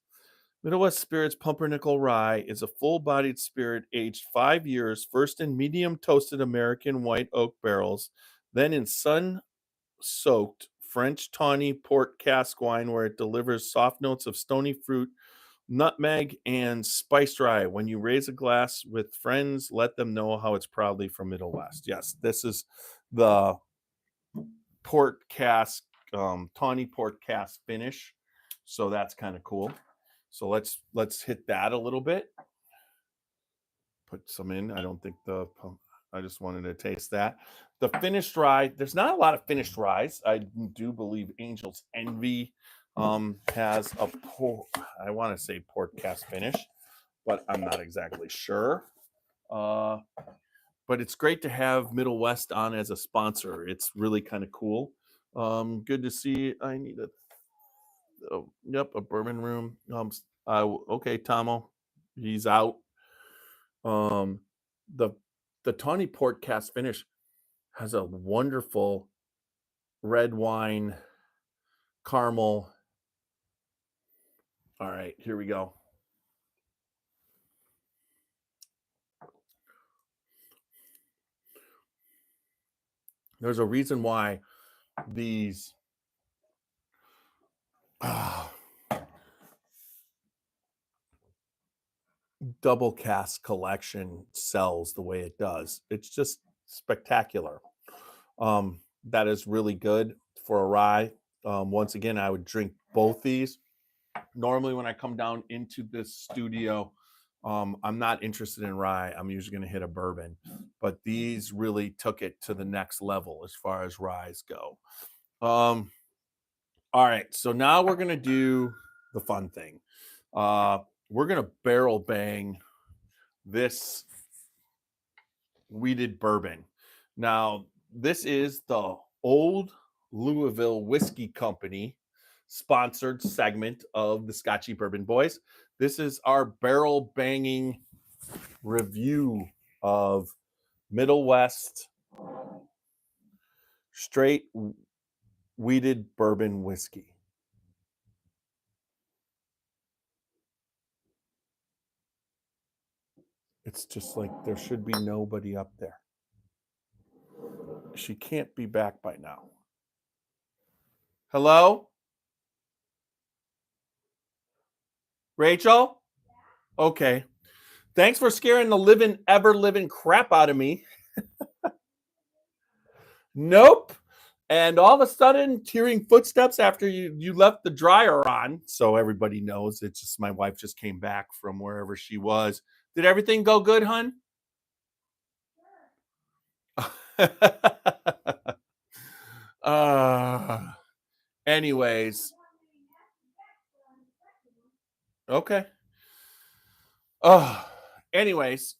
Middle West Spirits Pumpernickel Rye is a full-bodied spirit aged 5 years, first in medium toasted American white oak barrels, then in sun-soaked French tawny port cask wine where it delivers soft notes of stony fruit, nutmeg, and spiced rye. When you raise a glass with friends, let them know how it's proudly from Middle West. Yes, this is the port cask, tawny port cask finish. So that's kind of cool. So let's hit that a little bit. Put some in. I don't think I just wanted to taste that. The finished rye, there's not a lot of finished ryes. I do believe Angel's Envy has a I want to say port cask finish, but I'm not exactly sure. But it's great to have Middle West on as a sponsor. It's really kind of cool. Good to see. I need a bourbon room. Okay, Tomo, he's out. Um, the tawny port cask finish has a wonderful red wine caramel. All right, here we go. There's a reason why these double cask collection sells the way it does. It's just spectacular. That is really good for a rye. Once again, I would drink both these. Normally, when I come down into this studio, I'm not interested in rye. I'm usually going to hit a bourbon, but these really took it to the next level as far as ryes go. All right, so now we're going to do the fun thing. We're going to barrel bang this wheated bourbon. Now, this is the Old Louisville Whiskey Company sponsored segment of the Scotchy Bourbon Boys. This is our barrel banging review of Middle West straight wheated bourbon whiskey. It's just like there should be nobody up there. She can't be back by now. Hello? Rachel? Okay. Thanks for scaring the ever living crap out of me. Nope. And all of a sudden, hearing footsteps after you left the dryer on. So everybody knows it's just my wife just came back from wherever she was. Did everything go good, hun? Anyways. Okay. Anyways,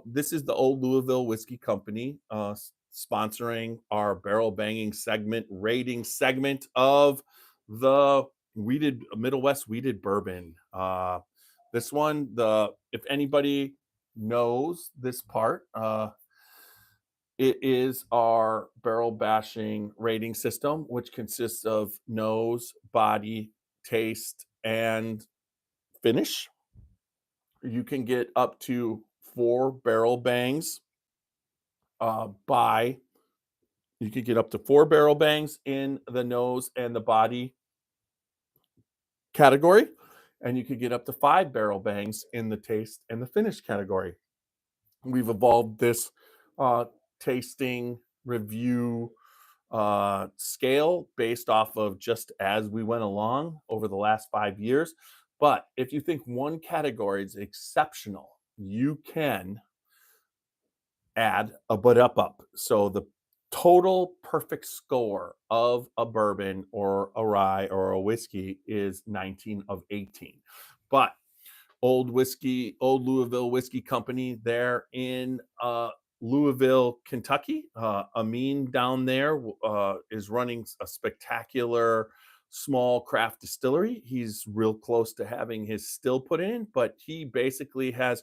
this is the Old Louisville Whiskey Company sponsoring our barrel banging segment, rating segment of the Middle West wheated bourbon. This one, if anybody knows this part, it is our barrel bashing rating system, which consists of nose, body, taste, and finish. You can get up to 4 barrel bangs you could get up to 4 barrel bangs in the nose and the body category, and you could get up to 5 barrel bangs in the taste and the finish category. We've evolved this tasting review scale based off of just as we went along over the last 5 years. But if you think one category is exceptional, you can add a but up. So the total perfect score of a bourbon or a rye or a whiskey is 19 of 18. But Old Louisville Whiskey Company there in Louisville, Kentucky. Amin down there is running a spectacular small craft distillery. He's real close to having his still put in, but he basically has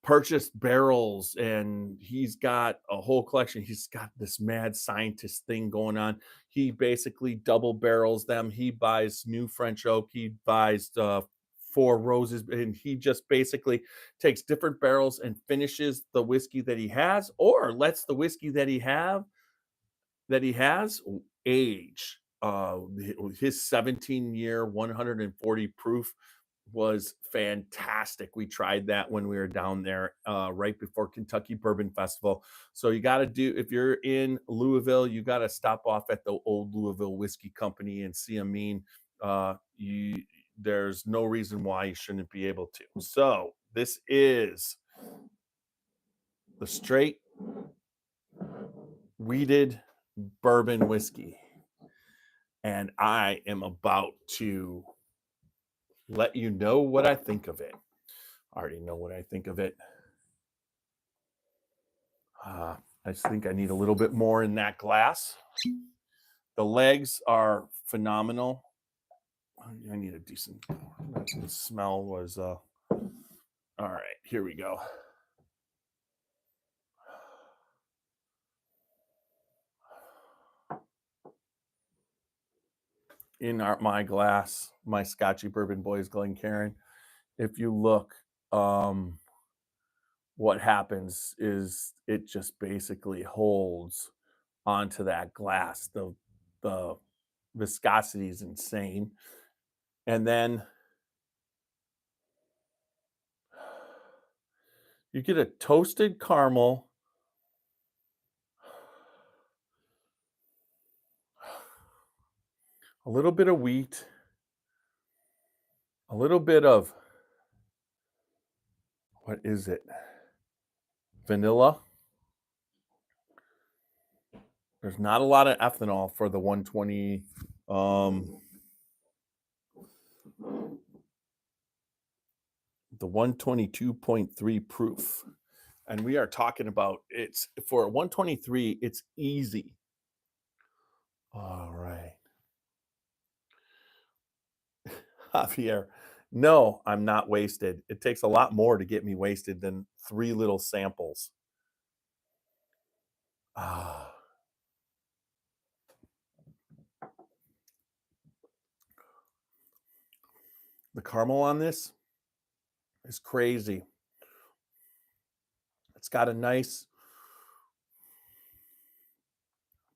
purchased barrels, and he's got a whole collection. He's got this mad scientist thing going on. He basically double barrels them. He buys new French oak. He buys Four Roses, and he just basically takes different barrels and finishes the whiskey that he has, or lets the whiskey that he has age. His 17-year, 140 proof was fantastic. We tried that when we were down there right before Kentucky Bourbon Festival. So you got to do, if you're in Louisville, you got to stop off at the old Louisville Whiskey Company and see a mean. You There's no reason why you shouldn't be able to. So this is the straight wheated bourbon whiskey, and I am about to let you know what I think of it. I already know what I think of it. I just think I need a little bit more in that glass. The legs are phenomenal. I need a decent. The smell was. All right, here we go. In my glass, my Scotchy Bourbon Boys Glencairn. If you look, what happens is it just basically holds onto that glass. The viscosity is insane. And then you get a toasted caramel, a little bit of wheat, a little bit of, what is it? Vanilla. There's not a lot of ethanol for the 120. The 122.3 proof. And we are talking about, it's for 123, it's easy. All right. Javier, no, I'm not wasted. It takes a lot more to get me wasted than 3 little samples. Ah. The caramel on this is crazy. It's got a nice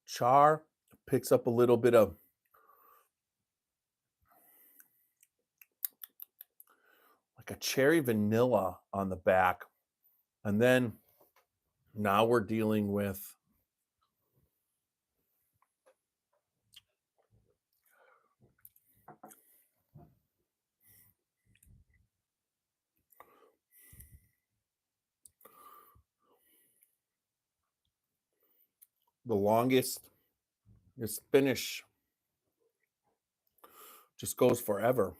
char, picks up a little bit of like a cherry vanilla on the back. And then now we're dealing with the longest. This finish just goes forever.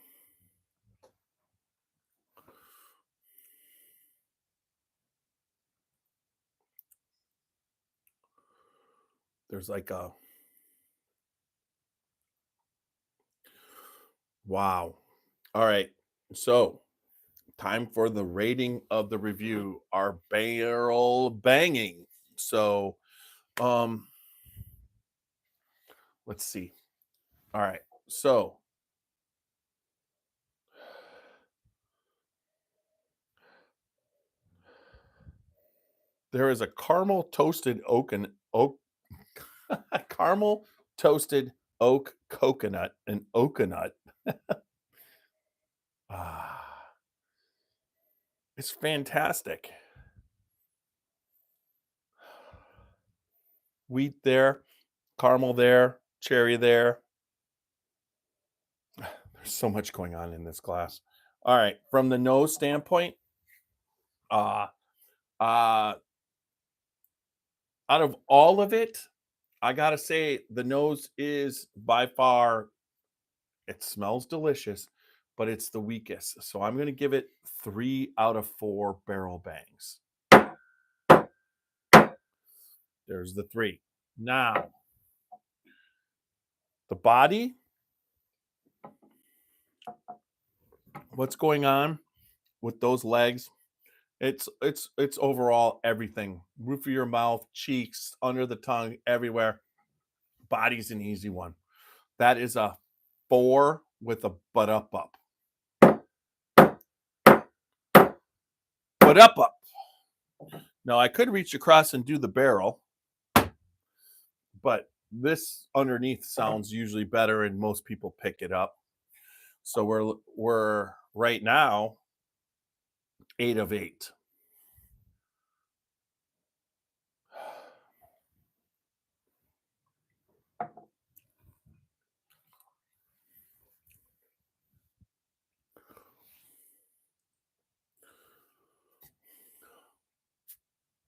There's like a, wow. All right. So, time for the rating of the review, our barrel banging. So, let's see. All right. So, there is a caramel toasted oak caramel toasted oak coconut and oakanut. It's fantastic. Wheat there, caramel there, cherry there. There's so much going on in this glass. All right, from the nose standpoint, out of all of it, I gotta say the nose is by far, it smells delicious, but it's the weakest. So I'm gonna give it 3 out of 4 barrel bangs. There's the 3. Now, the body, what's going on with those legs It's overall everything. Roof of your mouth, cheeks, under the tongue, everywhere. Body's an easy one. That is a 4 with a butt up. Butt up. Now I could reach across and do the barrel, but this underneath sounds usually better and most people pick it up. So we're right now 8 of 8.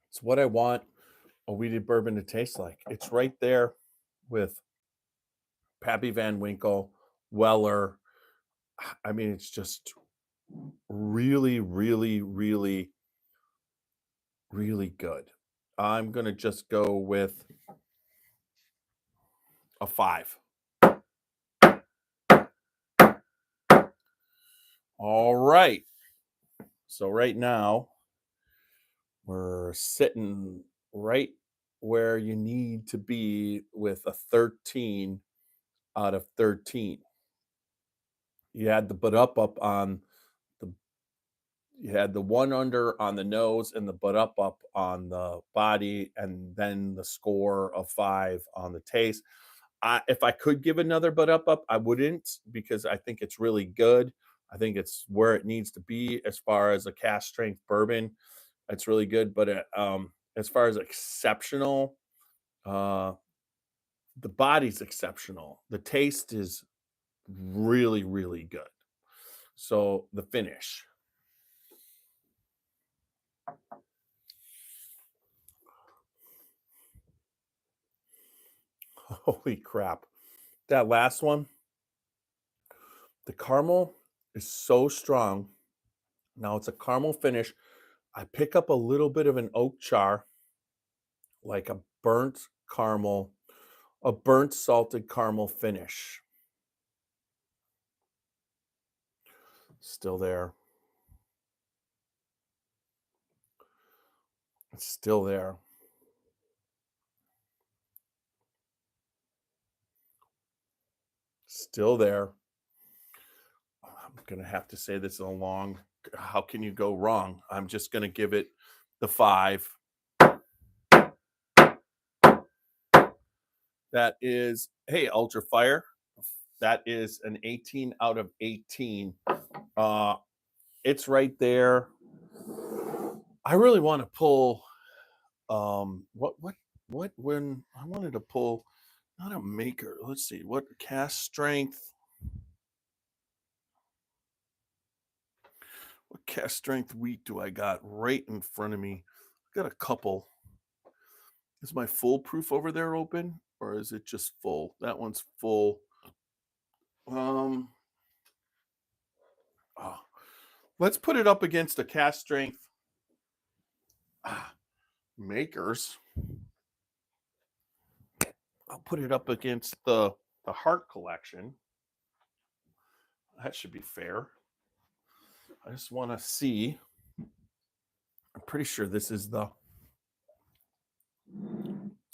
It's what I want a wheated bourbon to taste like. It's right there with Pappy Van Winkle, Weller. I mean, it's just really, really, really, really good. I'm going to just go with a 5. All right. So right now, we're sitting right where you need to be with a 13 out of 13. You had the butt up on the you had the one under on the nose and the butt up on the body, and then the score of 5 on the taste. If I could give another butt up, I wouldn't, because I think it's really good. I think it's where it needs to be as far as a cask strength bourbon. It's really good, but as far as exceptional, uh, the body's exceptional. The taste is really, really good. So the finish. Holy crap. That last one, the caramel is so strong. Now it's a caramel finish. I pick up a little bit of an oak char, like a burnt caramel, a burnt salted caramel finish. Still there. It's still there. Still there. I'm going to have to say this is a long. How can you go wrong? I'm just going to give it the 5. That is, hey, Ultra Fire. That is an 18 out of 18. It's right there. I really want to pull what when I wanted to pull, not a maker. Let's see, what cask strength. What cask strength wheat do I got right in front of me? I got a couple. Is my foolproof over there open, or is it just full? That one's full. Oh, let's put it up against a cask strength makers. I'll put it up against the Heart Collection. That should be fair. I just want to see. I'm pretty sure this is the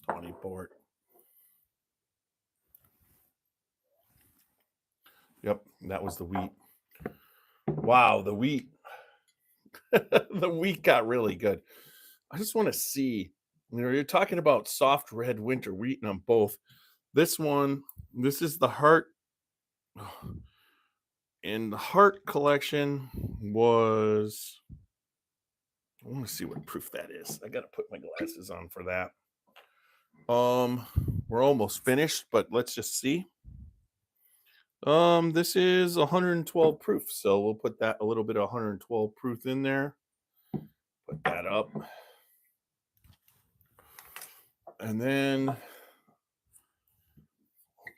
20 port. Yep, that was the wheat. Wow, the wheat. The wheat got really good. I just want to see. You're talking about soft red winter wheat on both. This one, this is the Heart. And the Heart Collection was. I want to see what proof that is. I got to put my glasses on for that. We're almost finished, but let's just see. This is 112 proof, so we'll put that a little bit of 112 proof in there. Put that up. And then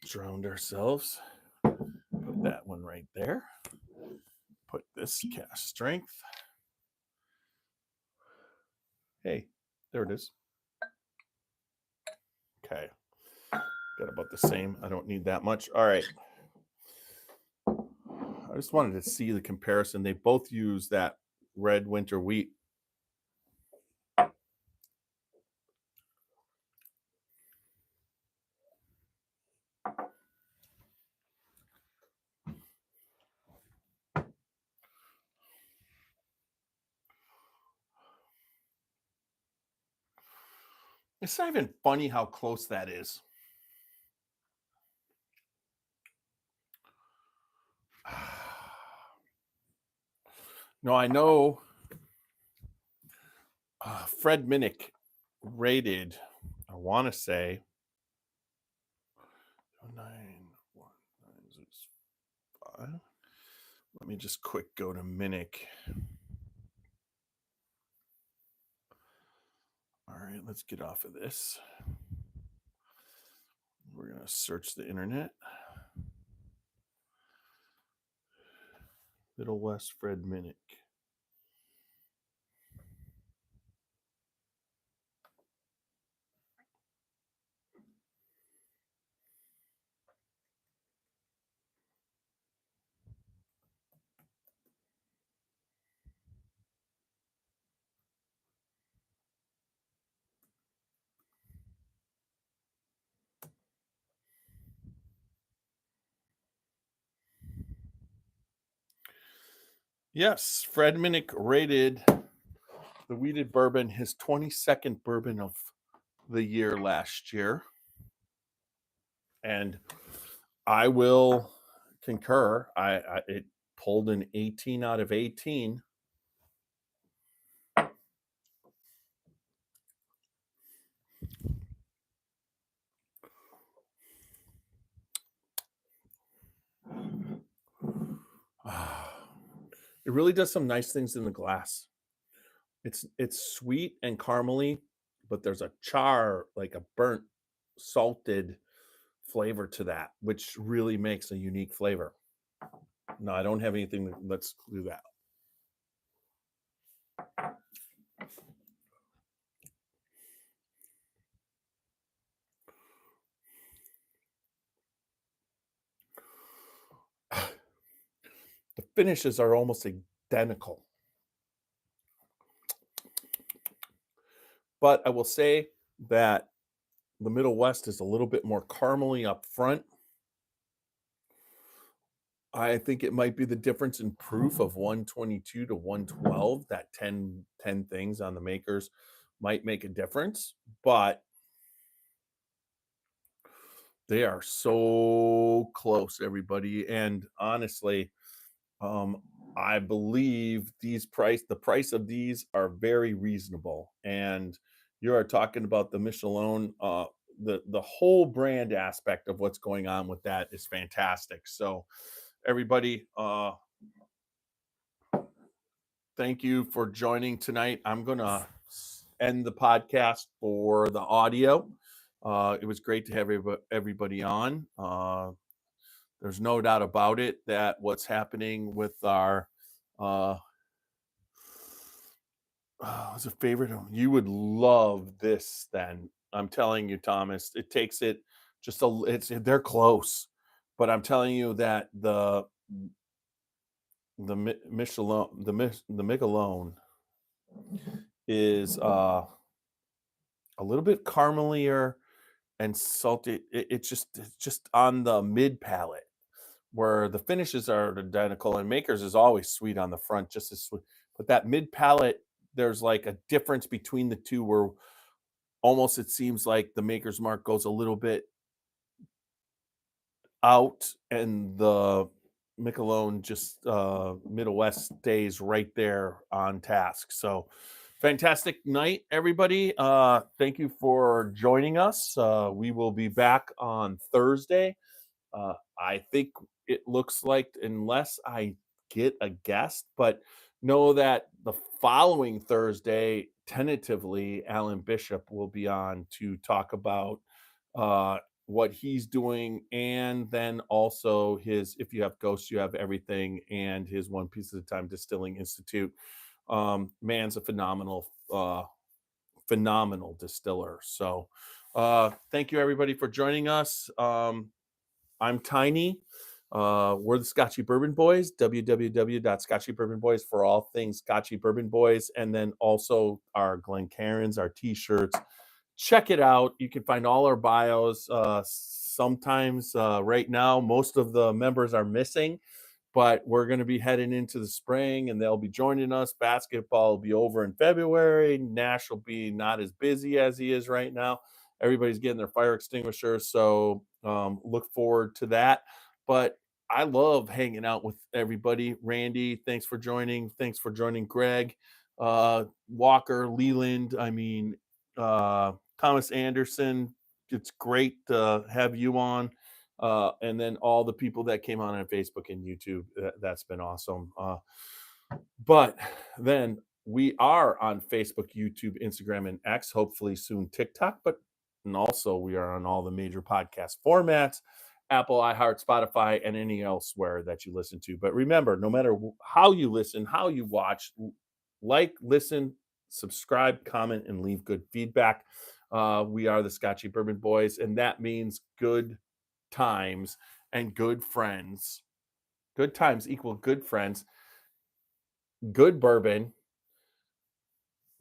drowned ourselves. Put that one right there. Put this cask strength. Hey, there it is. Okay. Got about the same. I don't need that much. All right. I just wanted to see the comparison. They both use that red winter wheat. It's not even funny how close that is. No, I know Fred Minnick rated, I want to say, 91965. Let me just quick go to Minnick. All right, let's get off of this. We're going to search the internet. Middle West Fred Minnick. Yes, Fred Minnick rated the wheated bourbon his 22nd bourbon of the year last year. And I will concur. It pulled an 18 out of 18. It really does some nice things in the glass. It's sweet and caramely, but there's a char, like a burnt, salted flavor to that, which really makes a unique flavor. No, I don't have anything. Let's do that. The finishes are almost identical. But I will say that the Middle West is a little bit more caramely up front. I think it might be the difference in proof of 122 to 112. That 10 things on the makers might make a difference, but they are so close, everybody. And honestly, I believe the price of these are very reasonable. And you are talking about the Michelone, the whole brand aspect of what's going on with that is fantastic. So everybody, thank you for joining tonight. I'm gonna end the podcast for the audio. It was great to have everybody on. There's no doubt about it that what's happening with our it's a favorite. You would love this. Then I'm telling you, Thomas. It takes it just a. They're close, but I'm telling you that the Michelone is a little bit caramelier and salty. It's just on the mid palate, where the finishes are identical, and Makers is always sweet on the front, just as sweet. But that mid palate, there's like a difference between the two, where almost it seems like the Maker's Mark goes a little bit out, and the Michelone just Middle West stays right there on task. So fantastic night, everybody. Thank you for joining us. We will be back on Thursday. I think it looks like, unless I get a guest, but know that the following Thursday, tentatively, Alan Bishop will be on to talk about what he's doing, and then also his If You Have Ghosts, You Have Everything, and his One Piece at a Time Distilling Institute. Man's a phenomenal distiller. So thank you, everybody, for joining us. I'm Tiny. We're the Scotchy Bourbon Boys. www.scotchybourbonboys for all things Scotchy Bourbon Boys, and then also our Glencairns, our t-shirts. Check it out. You can find all our bios. Sometimes right now, most of the members are missing, but we're going to be heading into the spring and they'll be joining us. Basketball will be over in February. Nash will be not as busy as he is right now. Everybody's getting their fire extinguisher. So look forward to that. But I love hanging out with everybody. Randy, thanks for joining. Thanks for joining Greg, Walker, Leland. Thomas Anderson. It's great to have you on. And then all the people that came on Facebook and YouTube. That's been awesome. But then we are on Facebook, YouTube, Instagram, and X, hopefully soon TikTok, and also we are on all the major podcast formats, Apple, iHeart, Spotify, and any elsewhere that you listen to. But remember, no matter how you listen, how you watch, listen, subscribe, comment, and leave good feedback. We are the Scotchy Bourbon Boys, and that means good times and good friends. Good times equal good friends, good bourbon.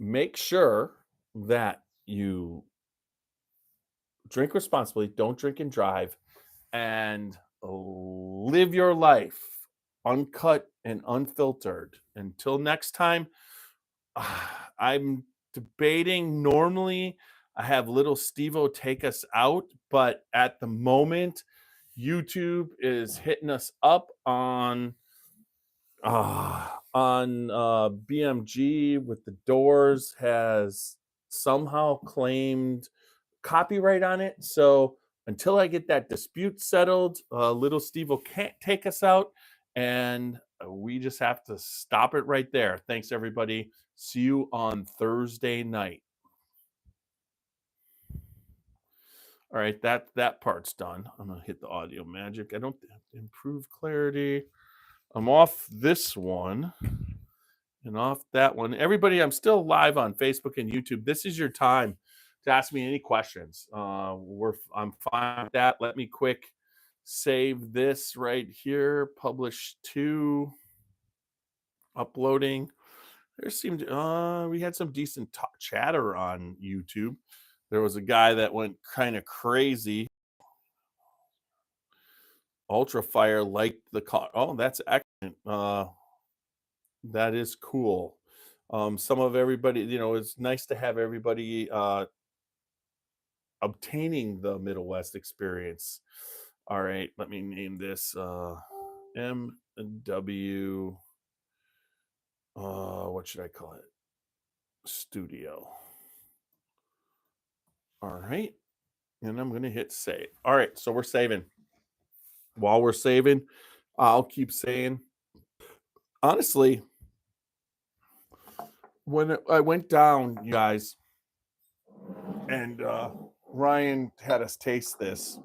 Make sure that you drink responsibly, don't drink and drive, and live your life uncut and unfiltered. Until next time, I'm debating. Normally, I have little Steve-O take us out, but at the moment, YouTube is hitting us up on BMG with the Doors has somehow claimed copyright on it. So until I get that dispute settled, little Steve-O can't take us out, and we just have to stop it right there. Thanks, everybody. See you on Thursday night. All right, that part's done. I'm gonna hit the audio magic. I don't improve clarity. I'm off this one and off that one. Everybody, I'm still live on Facebook and YouTube. This is your time to ask me any questions. I'm fine with that. Let me quick save this right here. Publish to uploading. There seemed we had some decent chatter on YouTube. There was a guy that went kind of crazy. Ultra Fire liked the car. Oh, that's excellent. That is cool. Some of everybody, it's nice to have everybody obtaining the Middle West experience. All right, let me name this MW. What should I call it? Studio. All right, and I'm gonna hit save. All right, so we're saving. While we're saving, I'll keep saying, honestly, when I went down, you guys, and Ryan had us taste this.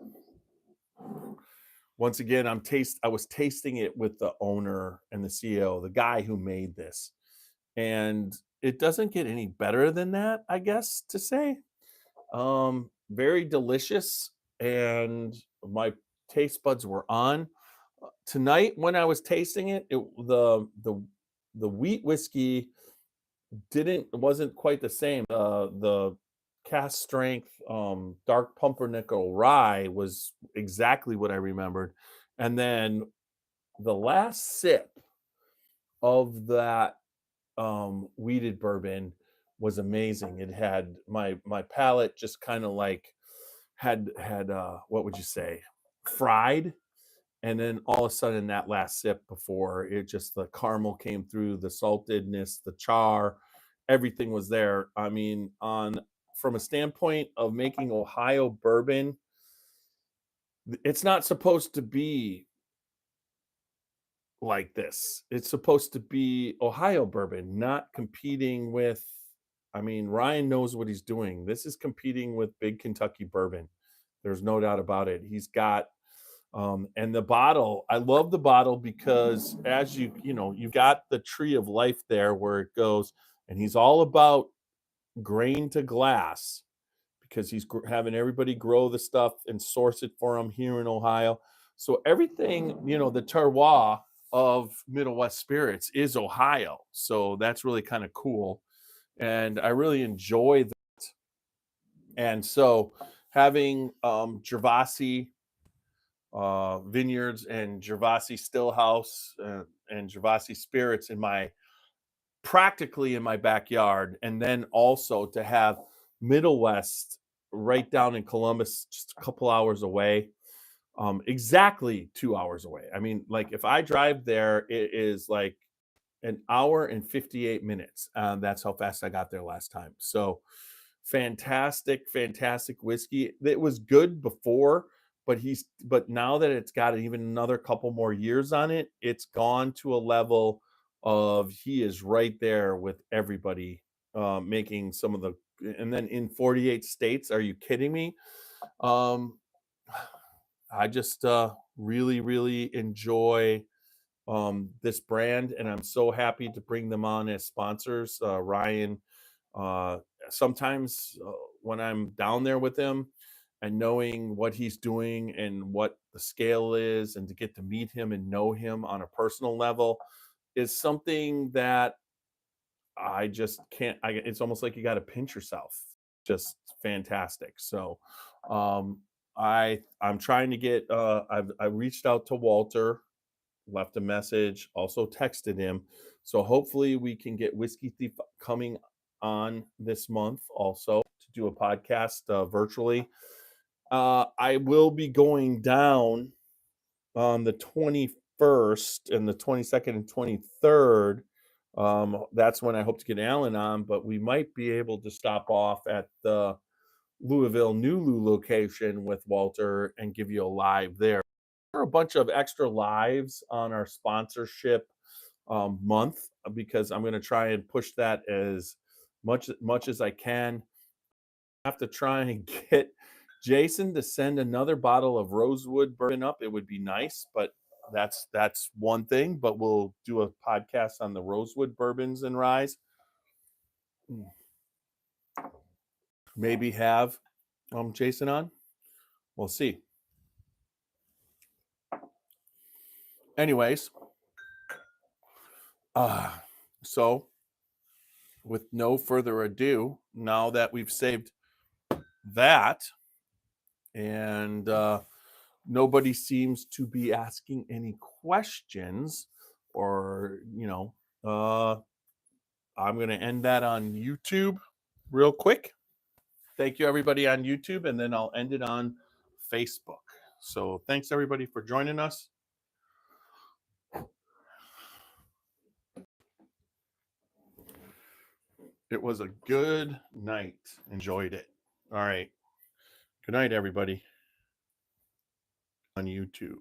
Once again, I was tasting it with the owner and the CEO, the guy who made this. And it doesn't get any better than that, I guess, to say. Very delicious, and my taste buds were on. Tonight when I was tasting it, the wheat whiskey wasn't quite the same. The cask strength dark pumpernickel rye was exactly what I remembered, and then the last sip of that wheated bourbon was amazing. It had my palate just kind of like had what would you say, fried, and then all of a sudden that last sip before it, just the caramel came through, the saltedness, the char, everything was there. I mean, on from a standpoint of making Ohio bourbon, it's not supposed to be like this. It's supposed to be Ohio bourbon, not competing with, I mean, Ryan knows what he's doing. This is competing with big Kentucky bourbon. There's no doubt about it. He's got and the bottle, I love the bottle because as you got the tree of life there where it goes, and he's all about grain to glass because he's having everybody grow the stuff and source it for him here in Ohio. So everything, the terroir of Middle West spirits is Ohio. So that's really kind of cool. And I really enjoy that. And so having Gervasi vineyards and Gervasi Stillhouse and Gervasi Spirits practically in my backyard, and then also to have Middle West right down in Columbus, just a couple hours away, exactly 2 hours away. I mean, like if I drive there, it is like an hour and 58 minutes. That's how fast I got there last time. So fantastic whiskey. It was good before, but now that it's got even another couple more years on it, it's gone to a level of he is right there with everybody, making some of the, and then in 48 states. Are you kidding me? Um, I just really enjoy this brand, and I'm so happy to bring them on as sponsors. Ryan, uh, sometimes when I'm down there with him and knowing what he's doing and what the scale is, and to get to meet him and know him on a personal level is something that I just can't. It's almost like you got to pinch yourself. Just fantastic. So, um, I'm trying to get. I reached out to Walter, left a message, also texted him. So hopefully we can get Whiskey Thief coming on this month also to do a podcast virtually. I will be going down on the 21st and the 22nd and 23rd. That's when I hope to get Alan on, but we might be able to stop off at the Louisville Nulu location with Walter and give you a live there. There are a bunch of extra lives on our sponsorship month, because I'm going to try and push that as much as I can. I have to try and get Jason to send another bottle of Rosewood bourbon up. It would be nice, but that's one thing. But we'll do a podcast on the Rosewood bourbons and rye. Maybe have Jason on. We'll see. Anyways, so with no further ado, now that we've saved that, and nobody seems to be asking any questions, or I'm going to end that on YouTube real quick. Thank you everybody on YouTube, and then I'll end it on Facebook. So thanks everybody for joining us. It was a good night. Enjoyed it. All right. Good night, everybody on YouTube.